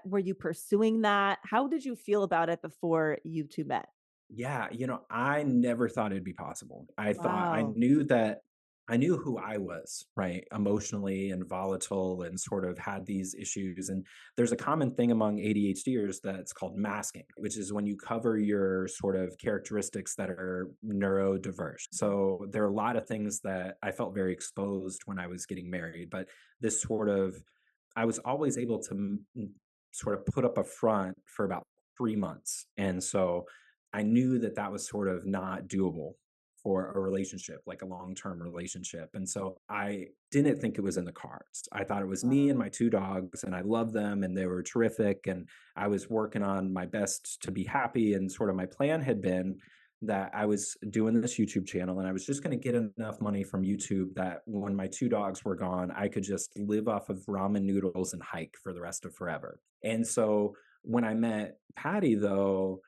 Were you pursuing that? How did you feel about it before you two met? Yeah, I never thought it'd be possible. Wow. I knew who I was, right? Emotionally and volatile and sort of had these issues. And there's a common thing among ADHDers that's called masking, which is when you cover your sort of characteristics that are neurodiverse. So there are a lot of things that I felt very exposed when I was getting married, but this sort of I was always able to sort of put up a front for about 3 months. And so I knew that that was sort of not doable for a relationship, like a long term relationship. And so I didn't think it was in the cards. I thought it was me and Wow. my two dogs, and I loved them and they were terrific. And I was working on my best to be happy. And sort of my plan had been that I was doing this YouTube channel and I was just going to get enough money from YouTube that when my two dogs were gone, I could just live off of ramen noodles and hike for the rest of forever. And so when I met Patty, though,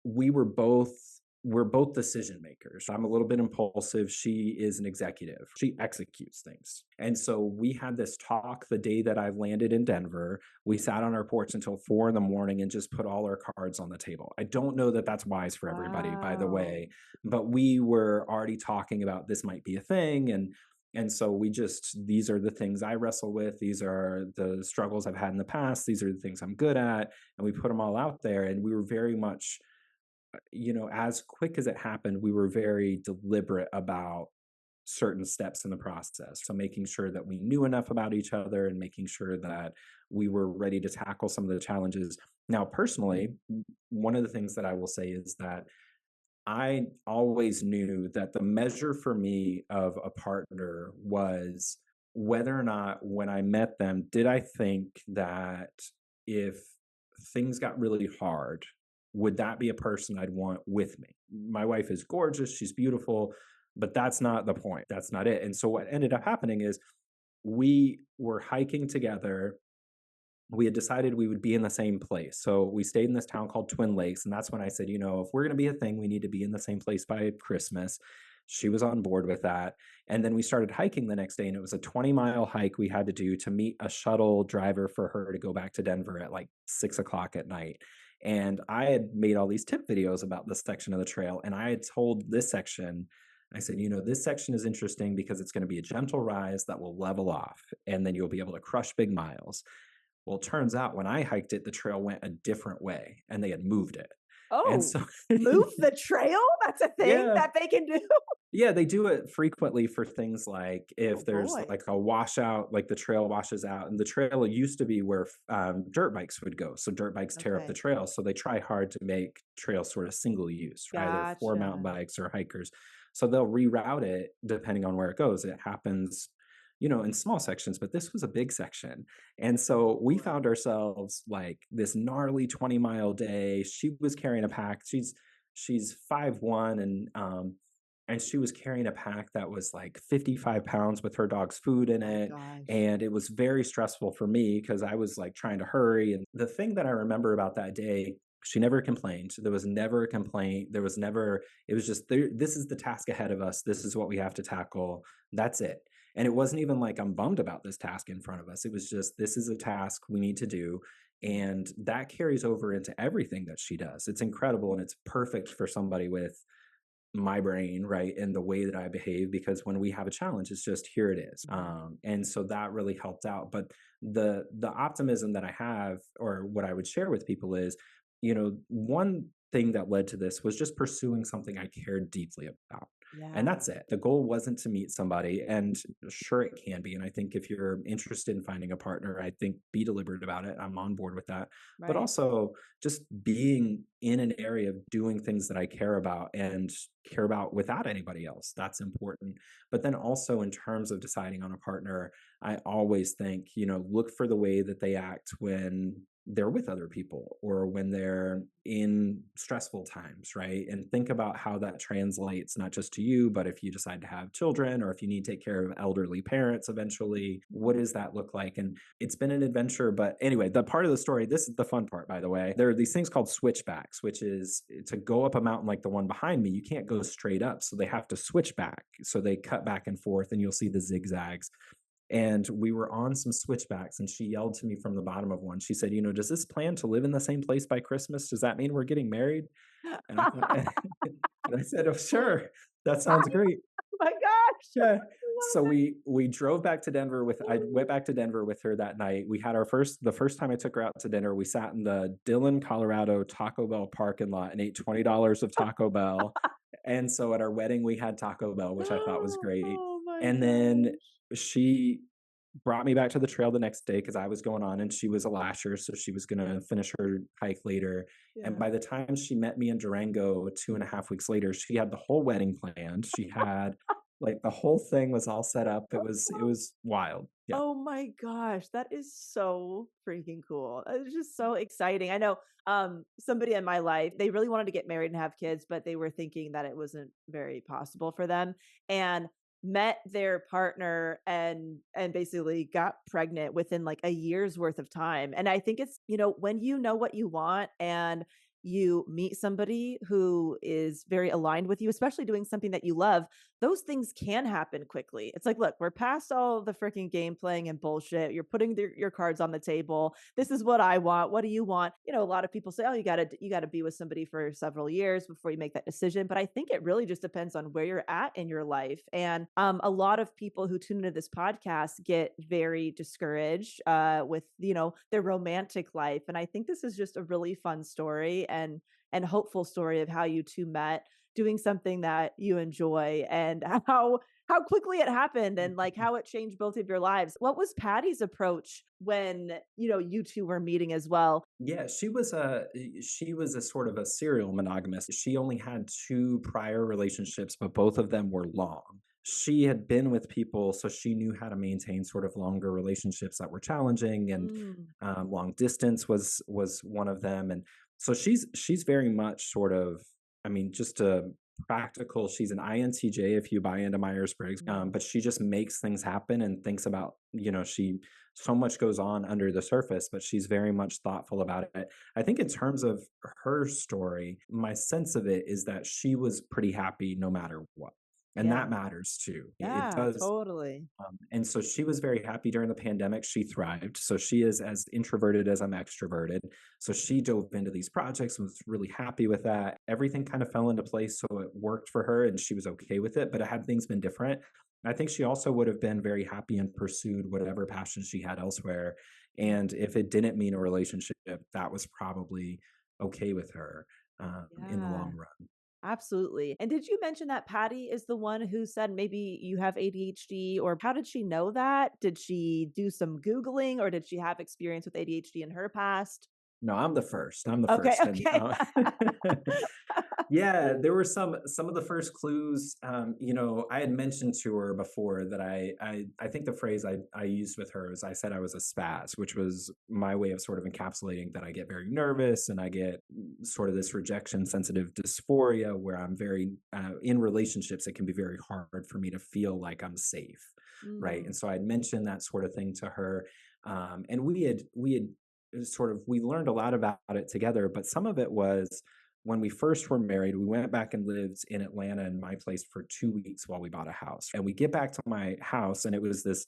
we were both we're both decision makers. I'm a little bit impulsive. She is an executive. She executes things. And so we had this talk the day that I landed in Denver. We sat on our porch until 4 in the morning and just put all our cards on the table. I don't know that that's wise for everybody, by the Wow. way, but we were already talking about this might be a thing. And so these are the things I wrestle with. These are the struggles I've had in the past. These are the things I'm good at. And we put them all out there. And we were very much, as quick as it happened, we were very deliberate about certain steps in the process. So making sure that we knew enough about each other and making sure that we were ready to tackle some of the challenges. Now, personally, one of the things that I will say is that I always knew that the measure for me of a partner was whether or not when I met them, did I think that if things got really hard, would that be a person I'd want with me? My wife is gorgeous, she's beautiful, but that's not the point. That's not it. And so what ended up happening is we were hiking together. We had decided we would be in the same place. So we stayed in this town called Twin Lakes. And that's when I said, if we're going to be a thing, we need to be in the same place by Christmas. She was on board with that. And then we started hiking the next day. And it was a 20-mile hike we had to do to meet a shuttle driver for her to go back to Denver at like 6 o'clock at night. And I had made all these tip videos about this section of the trail. And I had told this section, I said, this section is interesting because it's going to be a gentle rise that will level off. And then you'll be able to crush big miles. Well, it turns out when I hiked it, the trail went a different way and they had moved it. And Oh, so, move the trail? That's a thing yeah, that they can do? yeah, they do it frequently for things like Oh if there's boy. like a washout, like the trail washes out, and the trail used to be where dirt bikes would go. So dirt bikes tear up the Okay. trail. So they try hard to make trails sort of single use, either for mountain Gotcha. bikes or hikers. So they'll reroute it depending on where it goes. It happens, in small sections, but this was a big section. And Oh so we boy. found ourselves like this gnarly 20-mile day. She was carrying a pack. She's 5'1" and she was carrying a pack that was like 55 pounds with her dog's food in My it. gosh. And it was very stressful for me because I was like trying to hurry. And the thing that I remember about that day, she never complained. There was never a complaint. There was never, it was just, this is the task ahead of us. This is what we have to tackle. That's it. And it wasn't even like I'm bummed about this task in front of us. It was just, this is a task we need to do. And that carries over into everything that she does. It's incredible and it's perfect for somebody with my brain, right, and the way that I behave, because when we have a challenge, it's just here it is. And so that really helped out. But the optimism that I have, or what I would share with people is, one thing that led to this was just pursuing something I cared deeply about. And Yeah. that's it. The goal wasn't to meet somebody, and sure, it can be. And I think if you're interested in finding a partner, I think be deliberate about it. I'm on board with that. But Right. also, just being in an area of doing things that I care about and care about without anybody else. That's important. But then also, in terms of deciding on a partner, I always think, look for the way that they act when they're with other people or when they're in stressful times, right? And think about how that translates not just to you, but if you decide to have children or if you need to take care of elderly parents eventually, what does that look like? And it's been an adventure. But anyway, the part of the story, this is the fun part, by the way. There are these things called switchbacks, which is to go up a mountain like the one behind me, you can't go straight up. So they have to switch back. So they cut back and forth, and you'll see the zigzags. And we were on some switchbacks, and she yelled to me from the bottom of one. She said, does this plan to live in the same place by Christmas? Does that mean we're getting married? And I, and I said, oh, sure. That sounds great. Oh my gosh. Yeah. I So love we drove back to Denver I it. went back to Denver with her that night. We had the first time I took her out to dinner, we sat in the Dillon, Colorado Taco Bell parking lot and ate $20 of Taco Bell. And so at our wedding, we had Taco Bell, which I thought was great. Oh my And then gosh. she brought me back to the trail the next day because I was going on, and she was a lasher. So she was going to finish her hike later. And Yeah. by the time she met me in Durango 2.5 weeks later, she had the whole wedding planned. She had like the whole thing was all set up. It was wild. Yeah. Oh my gosh, that is so freaking cool. It's just so exciting. I know somebody in my life, they really wanted to get married and have kids, but they were thinking that it wasn't very possible for them, and met their partner and basically got pregnant within like a year's worth of time. And I think it's, when you know what you want and you meet somebody who is very aligned with you, especially doing something that you love, those things can happen quickly. It's like, look, we're past all the freaking game playing and bullshit. You're putting your cards on the table. This is what I want. What do you want? A lot of people say, oh, you gotta be with somebody for several years before you make that decision. But I think it really just depends on where you're at in your life. And a lot of people who tune into this podcast get very discouraged with their romantic life. And I think this is just a really fun story and hopeful story of how you two met doing something that you enjoy, and how quickly it happened, and like how it changed both of your lives. What was Patty's approach when you two were meeting as well? Yeah, she was a sort of a serial monogamist. She only had two prior relationships, but both of them were long. She had been with people, so she knew how to maintain sort of longer relationships that were challenging, and Mm, long distance was one of them. And so she's very much sort of, I mean, just a practical. She's an INTJ if you buy into Myers Briggs, mm, but she just makes things happen and thinks about, she so much goes on under the surface, but she's very much thoughtful about it. I think in terms of her story, my sense of it is that she was pretty happy no matter what. And yeah. that matters too. It Yeah, does. totally. And so she was very happy during the pandemic. She thrived. So she is as introverted as I'm extroverted. So she dove into these projects and was really happy with that. Everything kind of fell into place. So it worked for her and she was okay with it. But had things been different, I think she also would have been very happy and pursued whatever passion she had elsewhere. And if it didn't mean a relationship, that was probably okay with her in the Yeah. long run. Absolutely. And did you mention that Patty is the one who said maybe you have ADHD, or how did she know that? Did she do some Googling, or did she have experience with ADHD in her past? No, I'm the first. I'm the Okay, first. And okay. yeah, there were some of the first clues. I had mentioned to her before that I think the phrase I used with her is I said I was a spaz, which was my way of sort of encapsulating that I get very nervous and I get sort of this rejection sensitive dysphoria where I'm very in relationships. It can be very hard for me to feel like I'm safe, right? Mm, And so I'd mentioned that sort of thing to her, and we had sort of we learned a lot about it together. But some of it was when we first were married, we went back and lived in Atlanta in my place for 2 weeks while we bought a house. And we get back to my house, and it was this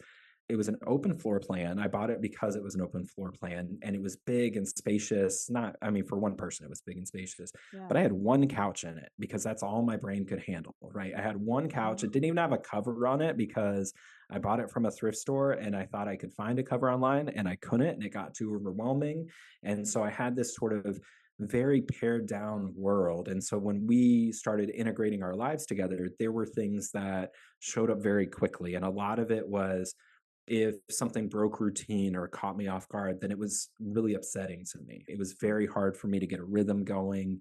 it was an open floor plan. I bought it because it was an open floor plan and it was big and spacious. Not, I mean, for one person, it was big and spacious, Yeah. but I had one couch in it because that's all my brain could handle, right? I had one couch. It Oh. didn't even have a cover on it because I bought it from a thrift store and I thought I could find a cover online and I couldn't, and it got too overwhelming. And so I had this sort of very pared down world. And so when we started integrating our lives together, there were things that showed up very quickly. And a lot of it was, if something broke routine or caught me off guard, then it was really upsetting to me. It was very hard for me to get a rhythm going.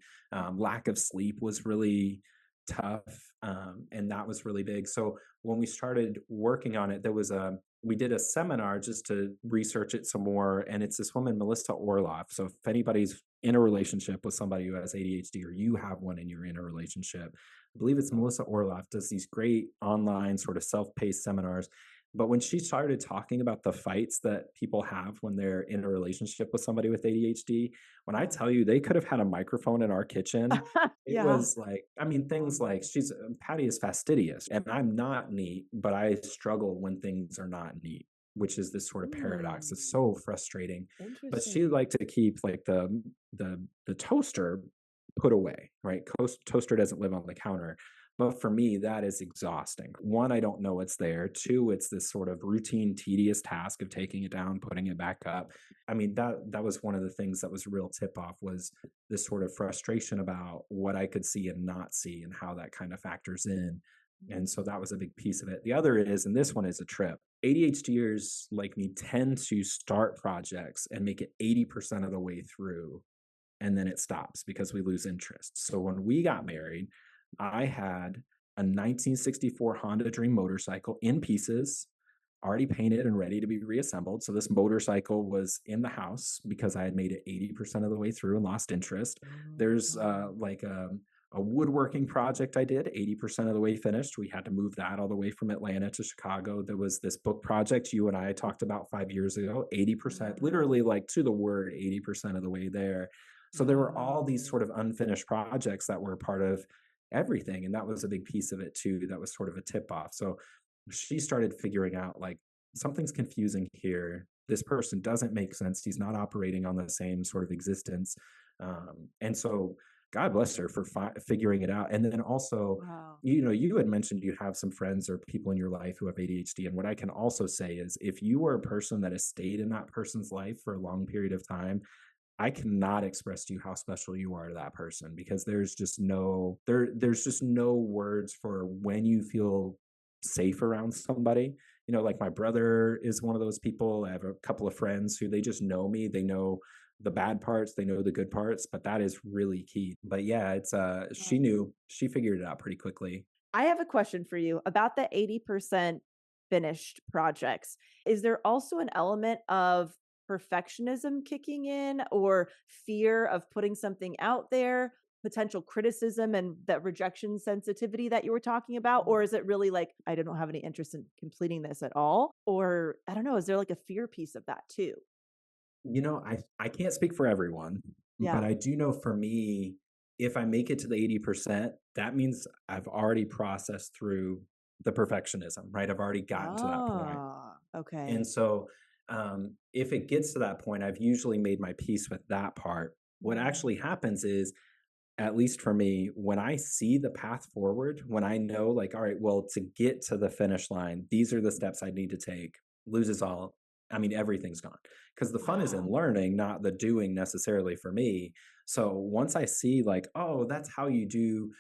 Lack of sleep was really tough, and that was really big. So when we started working on it, we did a seminar just to research it some more, and it's this woman, Melissa Orloff. So if anybody's in a relationship with somebody who has ADHD, or you have one and you're in a relationship, I believe it's Melissa Orloff does these great online sort of self-paced seminars. But when she started talking about the fights that people have when they're in a relationship with somebody with ADHD, when I tell you they could have had a microphone in our kitchen, it Yeah. was like, I mean, things like Patty is fastidious and I'm not neat, but I struggle when things are not neat, which is this sort of paradox. It's Hmm. so frustrating. But she Interesting. liked to keep like the toaster put away, right? Toaster doesn't live on the counter. But for me, that is exhausting. One, I don't know it's there. Two, it's this sort of routine, tedious task of taking it down, putting it back up. I mean, that was one of the things that was a real tip off, was this sort of frustration about what I could see and not see and how that kind of factors in. And so that was a big piece of it. The other is, and this one is a trip. ADHDers like me tend to start projects and make it 80% of the way through, and then it stops because we lose interest. So when we got married, I had a 1964 Honda Dream motorcycle in pieces, already painted and ready to be reassembled. So this motorcycle was in the house because I had made it 80% of the way through and lost interest. Oh, There's wow. a woodworking project I did, 80% of the way finished. We had to move that all the way from Atlanta to Chicago. There was this book project you and I talked about 5 years ago, 80%, literally Wow. like to the word, 80% of the way there. So there were all these Wow. sort of unfinished projects that were part of everything. And that was a big piece of it too. That was sort of a tip off. So she started figuring out like, something's confusing here. This person doesn't make sense. He's not operating on the same sort of existence. And so God bless her for figuring it out. And then also, Wow. you had mentioned you have some friends or people in your life who have ADHD. And what I can also say is, if you are a person that has stayed in that person's life for a long period of time, I cannot express to you how special you are to that person, because there's just no words for when you feel safe around somebody. Like my brother is one of those people. I have a couple of friends who, they just know me. They know the bad parts, they know the good parts, but that is really key. But yeah, it's she figured it out pretty quickly. I have a question for you about the 80% finished projects. Is there also an element of perfectionism kicking in, or fear of putting something out there, potential criticism and that rejection sensitivity that you were talking about? Or is it really like, I don't have any interest in completing this at all? Or I don't know, is there like a fear piece of that too? I can't speak for everyone, but Yeah. I do know for me, if I make it to the 80%, that means I've already processed through the perfectionism, right? I've already gotten to that point. Ah, okay. And so, if it gets to that point, I've usually made my peace with that part. What Mm. actually happens is, at least for me, when I see the path forward, when I know, like, all right, well, to get to the finish line, these are the steps I need to take, loses all. I mean, everything's gone, because the fun is in Wow. learning, not the doing necessarily for me. So once I see, like, oh, that's how you do,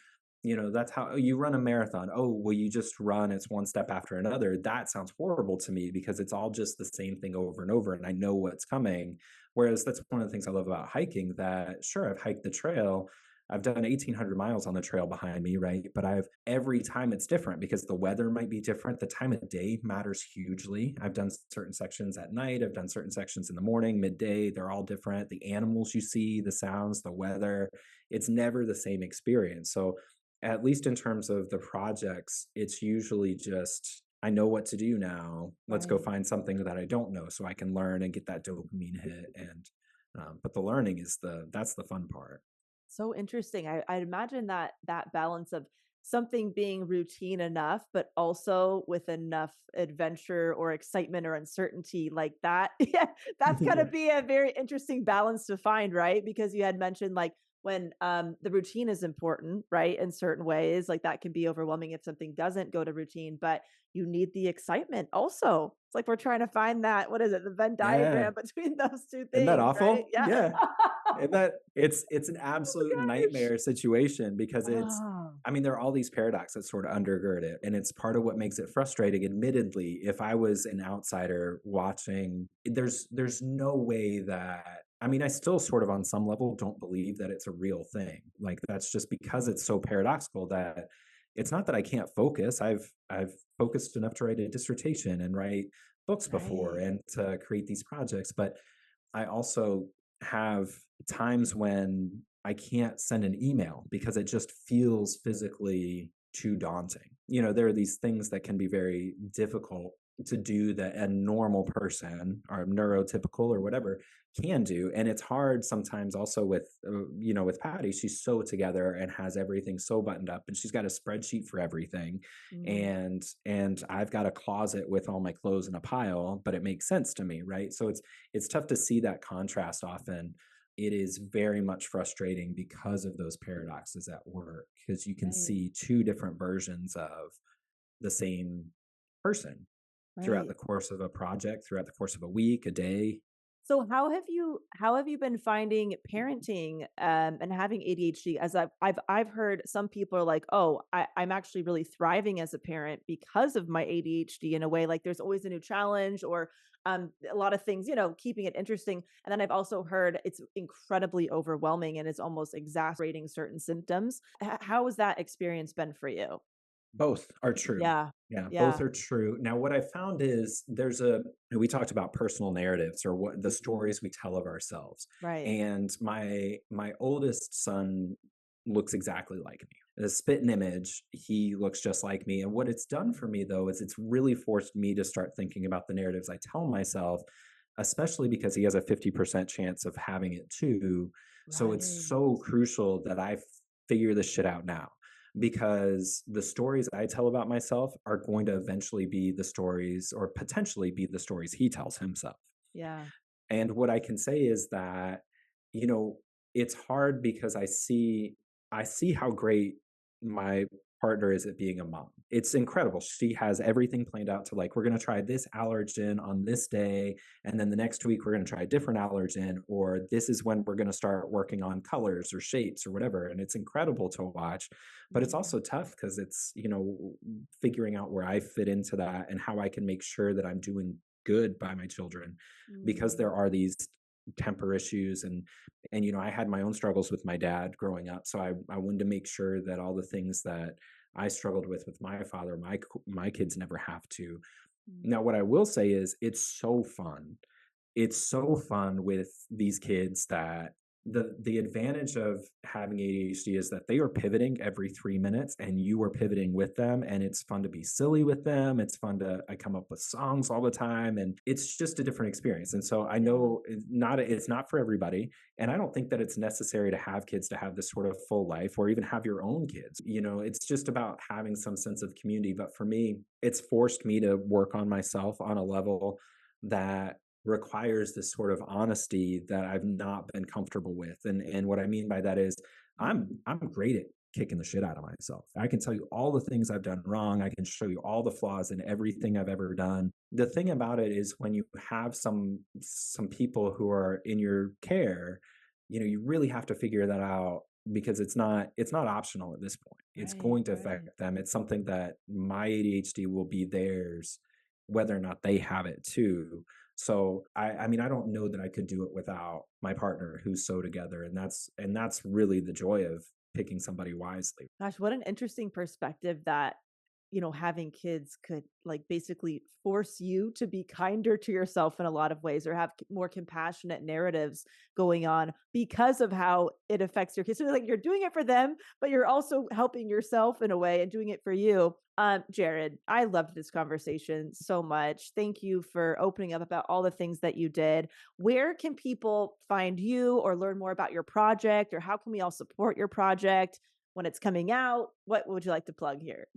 that's how you run a marathon. Oh, well, you just run, it's one step after another. That sounds horrible to me because it's all just the same thing over and over, and I know what's coming. Whereas that's one of the things I love about hiking, that sure, I've hiked the trail, I've done 1,800 miles on the trail behind me, right? But every time it's different because the weather might be different. The time of day matters hugely. I've done certain sections at night, I've done certain sections in the morning, midday. They're all different. The animals you see, the sounds, the weather, it's never the same experience. So, at least in terms of the projects, it's usually just, I know what to do now. Let's go Right. find something that I don't know so I can learn and get that dopamine hit. But the learning is that's the fun part. So interesting. I'd imagine that that balance of something being routine enough, but also with enough adventure or excitement or uncertainty like that. Yeah, that's going to Yeah. be a very interesting balance to find, right? Because you had mentioned like when the routine is important, right? In certain ways, like that can be overwhelming if something doesn't go to routine, but you need the excitement also. It's like we're trying to find that, what is it, the Venn Yeah. diagram between those two Isn't that things, right? awful? Yeah. Yeah. And that it's an Oh absolute gosh. nightmare situation because it's Oh, I mean, there are all these paradoxes that sort of undergird it, and it's part of what makes it frustrating. Admittedly, if I was an outsider watching, there's no way that I mean, I still sort of on some level don't believe that it's a real thing. Like that's just because it's so paradoxical that it's not that I can't focus. I've focused enough to write a dissertation and write books before right. and to create these projects, but I also have times when I can't send an email because it just feels physically too daunting. You know, there are these things that can be very difficult to do that a normal person or neurotypical or whatever can do. And it's hard sometimes also with, with Patty, she's so together and has everything so buttoned up and she's got a spreadsheet for everything. Mm, And I've got a closet with all my clothes in a pile, but it makes sense to me. Right. So it's tough to see that contrast often. It is very much frustrating because of those paradoxes at work, because you can right, see two different versions of the same person throughout right. the course of a project, throughout the course of a week, a day. So how have you been finding parenting and having ADHD? As I've heard some people are like, oh, I'm actually really thriving as a parent because of my ADHD in a way. Like there's always a new challenge or a lot of things, keeping it interesting. And then I've also heard it's incredibly overwhelming and it's almost exacerbating certain symptoms. How has that experience been for you? Both are true. Yeah. Yeah, both Yeah. are true. Now, what I found is we talked about personal narratives or what the stories we tell of ourselves. Right. And my oldest son looks exactly like me. A spitting image, he looks just like me. And what it's done for me though is it's really forced me to start thinking about the narratives I tell myself, especially because he has a 50% chance of having it too. So it's Right. so crucial that I figure this shit out now because the stories I tell about myself are going to eventually be the stories or potentially be the stories he tells himself. Yeah. And what I can say is that, you know, it's hard because I see how great my partner is at being a mom. It's incredible. She has everything planned out to like, we're going to try this allergen on this day. And then the next week, we're going to try a different allergen, or this is when we're going to start working on colors or shapes or whatever. And it's incredible to watch. But it's Mm, also tough because it's, figuring out where I fit into that and how I can make sure that I'm doing good by my children because mm, there are these temper issues and I had my own struggles with my dad growing up, so I wanted to make sure that all the things that I struggled with my father, my kids never have to. mm. Now what I will say is it's so fun with these kids that the advantage of having ADHD is that they are pivoting every 3 minutes and you are pivoting with them, and it's fun to be silly with them. It's fun to I come up with songs all the time, and it's just a different experience. And so I Yeah. know it's not for everybody, and I don't think that it's necessary to have kids to have this sort of full life or even have your own kids. It's just about having some sense of community. But for me, it's forced me to work on myself on a level that requires this sort of honesty that I've not been comfortable with. And what I mean by that is I'm great at kicking the shit out of myself. I can tell you all the things I've done wrong. I can show you all the flaws in everything I've ever done. The thing about it is when you have some people who are in your care, you really have to figure that out because it's not optional at this point. It's Right, going to right. affect them. It's something that my ADHD will be theirs whether or not they have it too. So I mean, I don't know that I could do it without my partner who's so together, and that's really the joy of picking somebody wisely. Gosh, what an interesting perspective that, having kids could like basically force you to be kinder to yourself in a lot of ways or have more compassionate narratives going on because of how it affects your kids. So like you're doing it for them, but you're also helping yourself in a way and doing it for you. Jared, I loved this conversation so much. Thank you for opening up about all the things that you did. Where can people find you or learn more about your project, or how can we all support your project? when it's coming out? What would you like to plug here?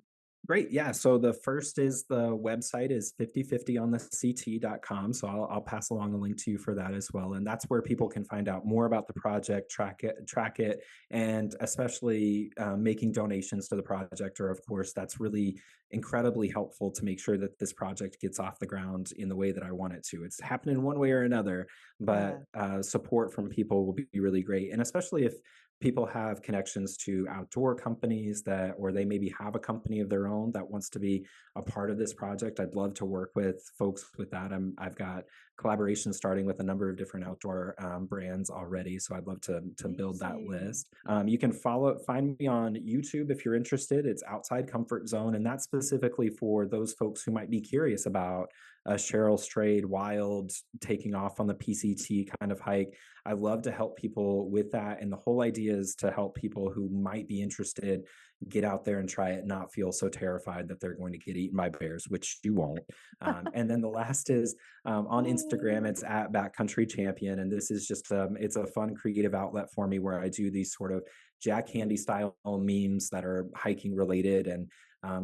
Great. Yeah. So the first is the website is 5050ontheCT.com. So I'll pass along a link to you for that as well. And that's where people can find out more about the project, track it, and especially making donations to the project. Or, of course, that's really incredibly helpful to make sure that this project gets off the ground in the way that I want it to. It's happening one way or another, Yeah. but support from people will be really great. And especially if people have connections to outdoor companies that, or they maybe have a company of their own that wants to be a part of this project. I'd love to work with folks with that. I've got collaborations starting with a number of different outdoor brands already, so I'd love to build that Amazing. list. You can find me on YouTube if you're interested. It's Outside Comfort Zone, and that's specifically for those folks who might be curious about a Cheryl Strayed wild taking off on the PCT kind of hike. I love to help people with that. And the whole idea is to help people who might be interested get out there and try it, not feel so terrified that they're going to get eaten by bears, which you won't. And then the last is on Instagram, it's at Backcountry Champion. And this is just, it's a fun creative outlet for me where I do these sort of Jack Handy style memes that are hiking related. And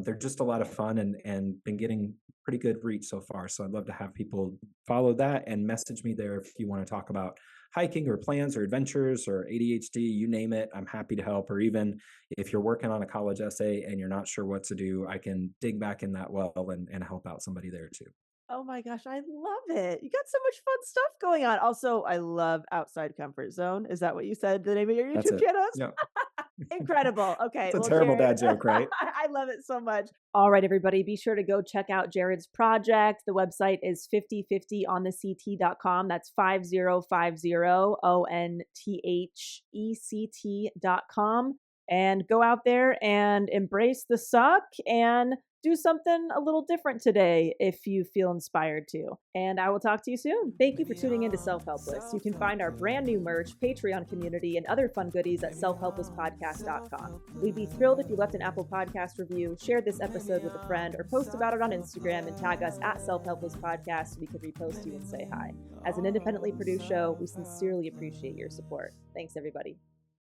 they're just a lot of fun and been getting pretty good reach so far. So I'd love to have people follow that and message me there if you want to talk about hiking or plans or adventures or ADHD, you name it. I'm happy to help. Or even if you're working on a college essay and you're not sure what to do, I can dig back in that well and help out somebody there too. Oh my gosh, I love it. You got so much fun stuff going on. Also, I love Outside Comfort Zone. Is that what you said the name of your That's YouTube it. channel is? Yeah. Incredible. Okay. It's a Well, terrible Jared, dad joke, right? I love it so much. All right, everybody, be sure to go check out Jared's project. The website is 5050ontheCT.com. That's 5050onthect.com. And go out there and embrace the suck and do something a little different today if you feel inspired to. And I will talk to you soon. Thank you for tuning into Self-Helpless. You can find our brand new merch, Patreon community, and other fun goodies at selfhelplesspodcast.com. We'd be thrilled if you left an Apple Podcast review, shared this episode with a friend, or post about it on Instagram and tag us at Self-Helpless Podcast so we could repost you and say hi. As an independently produced show, we sincerely appreciate your support. Thanks, everybody.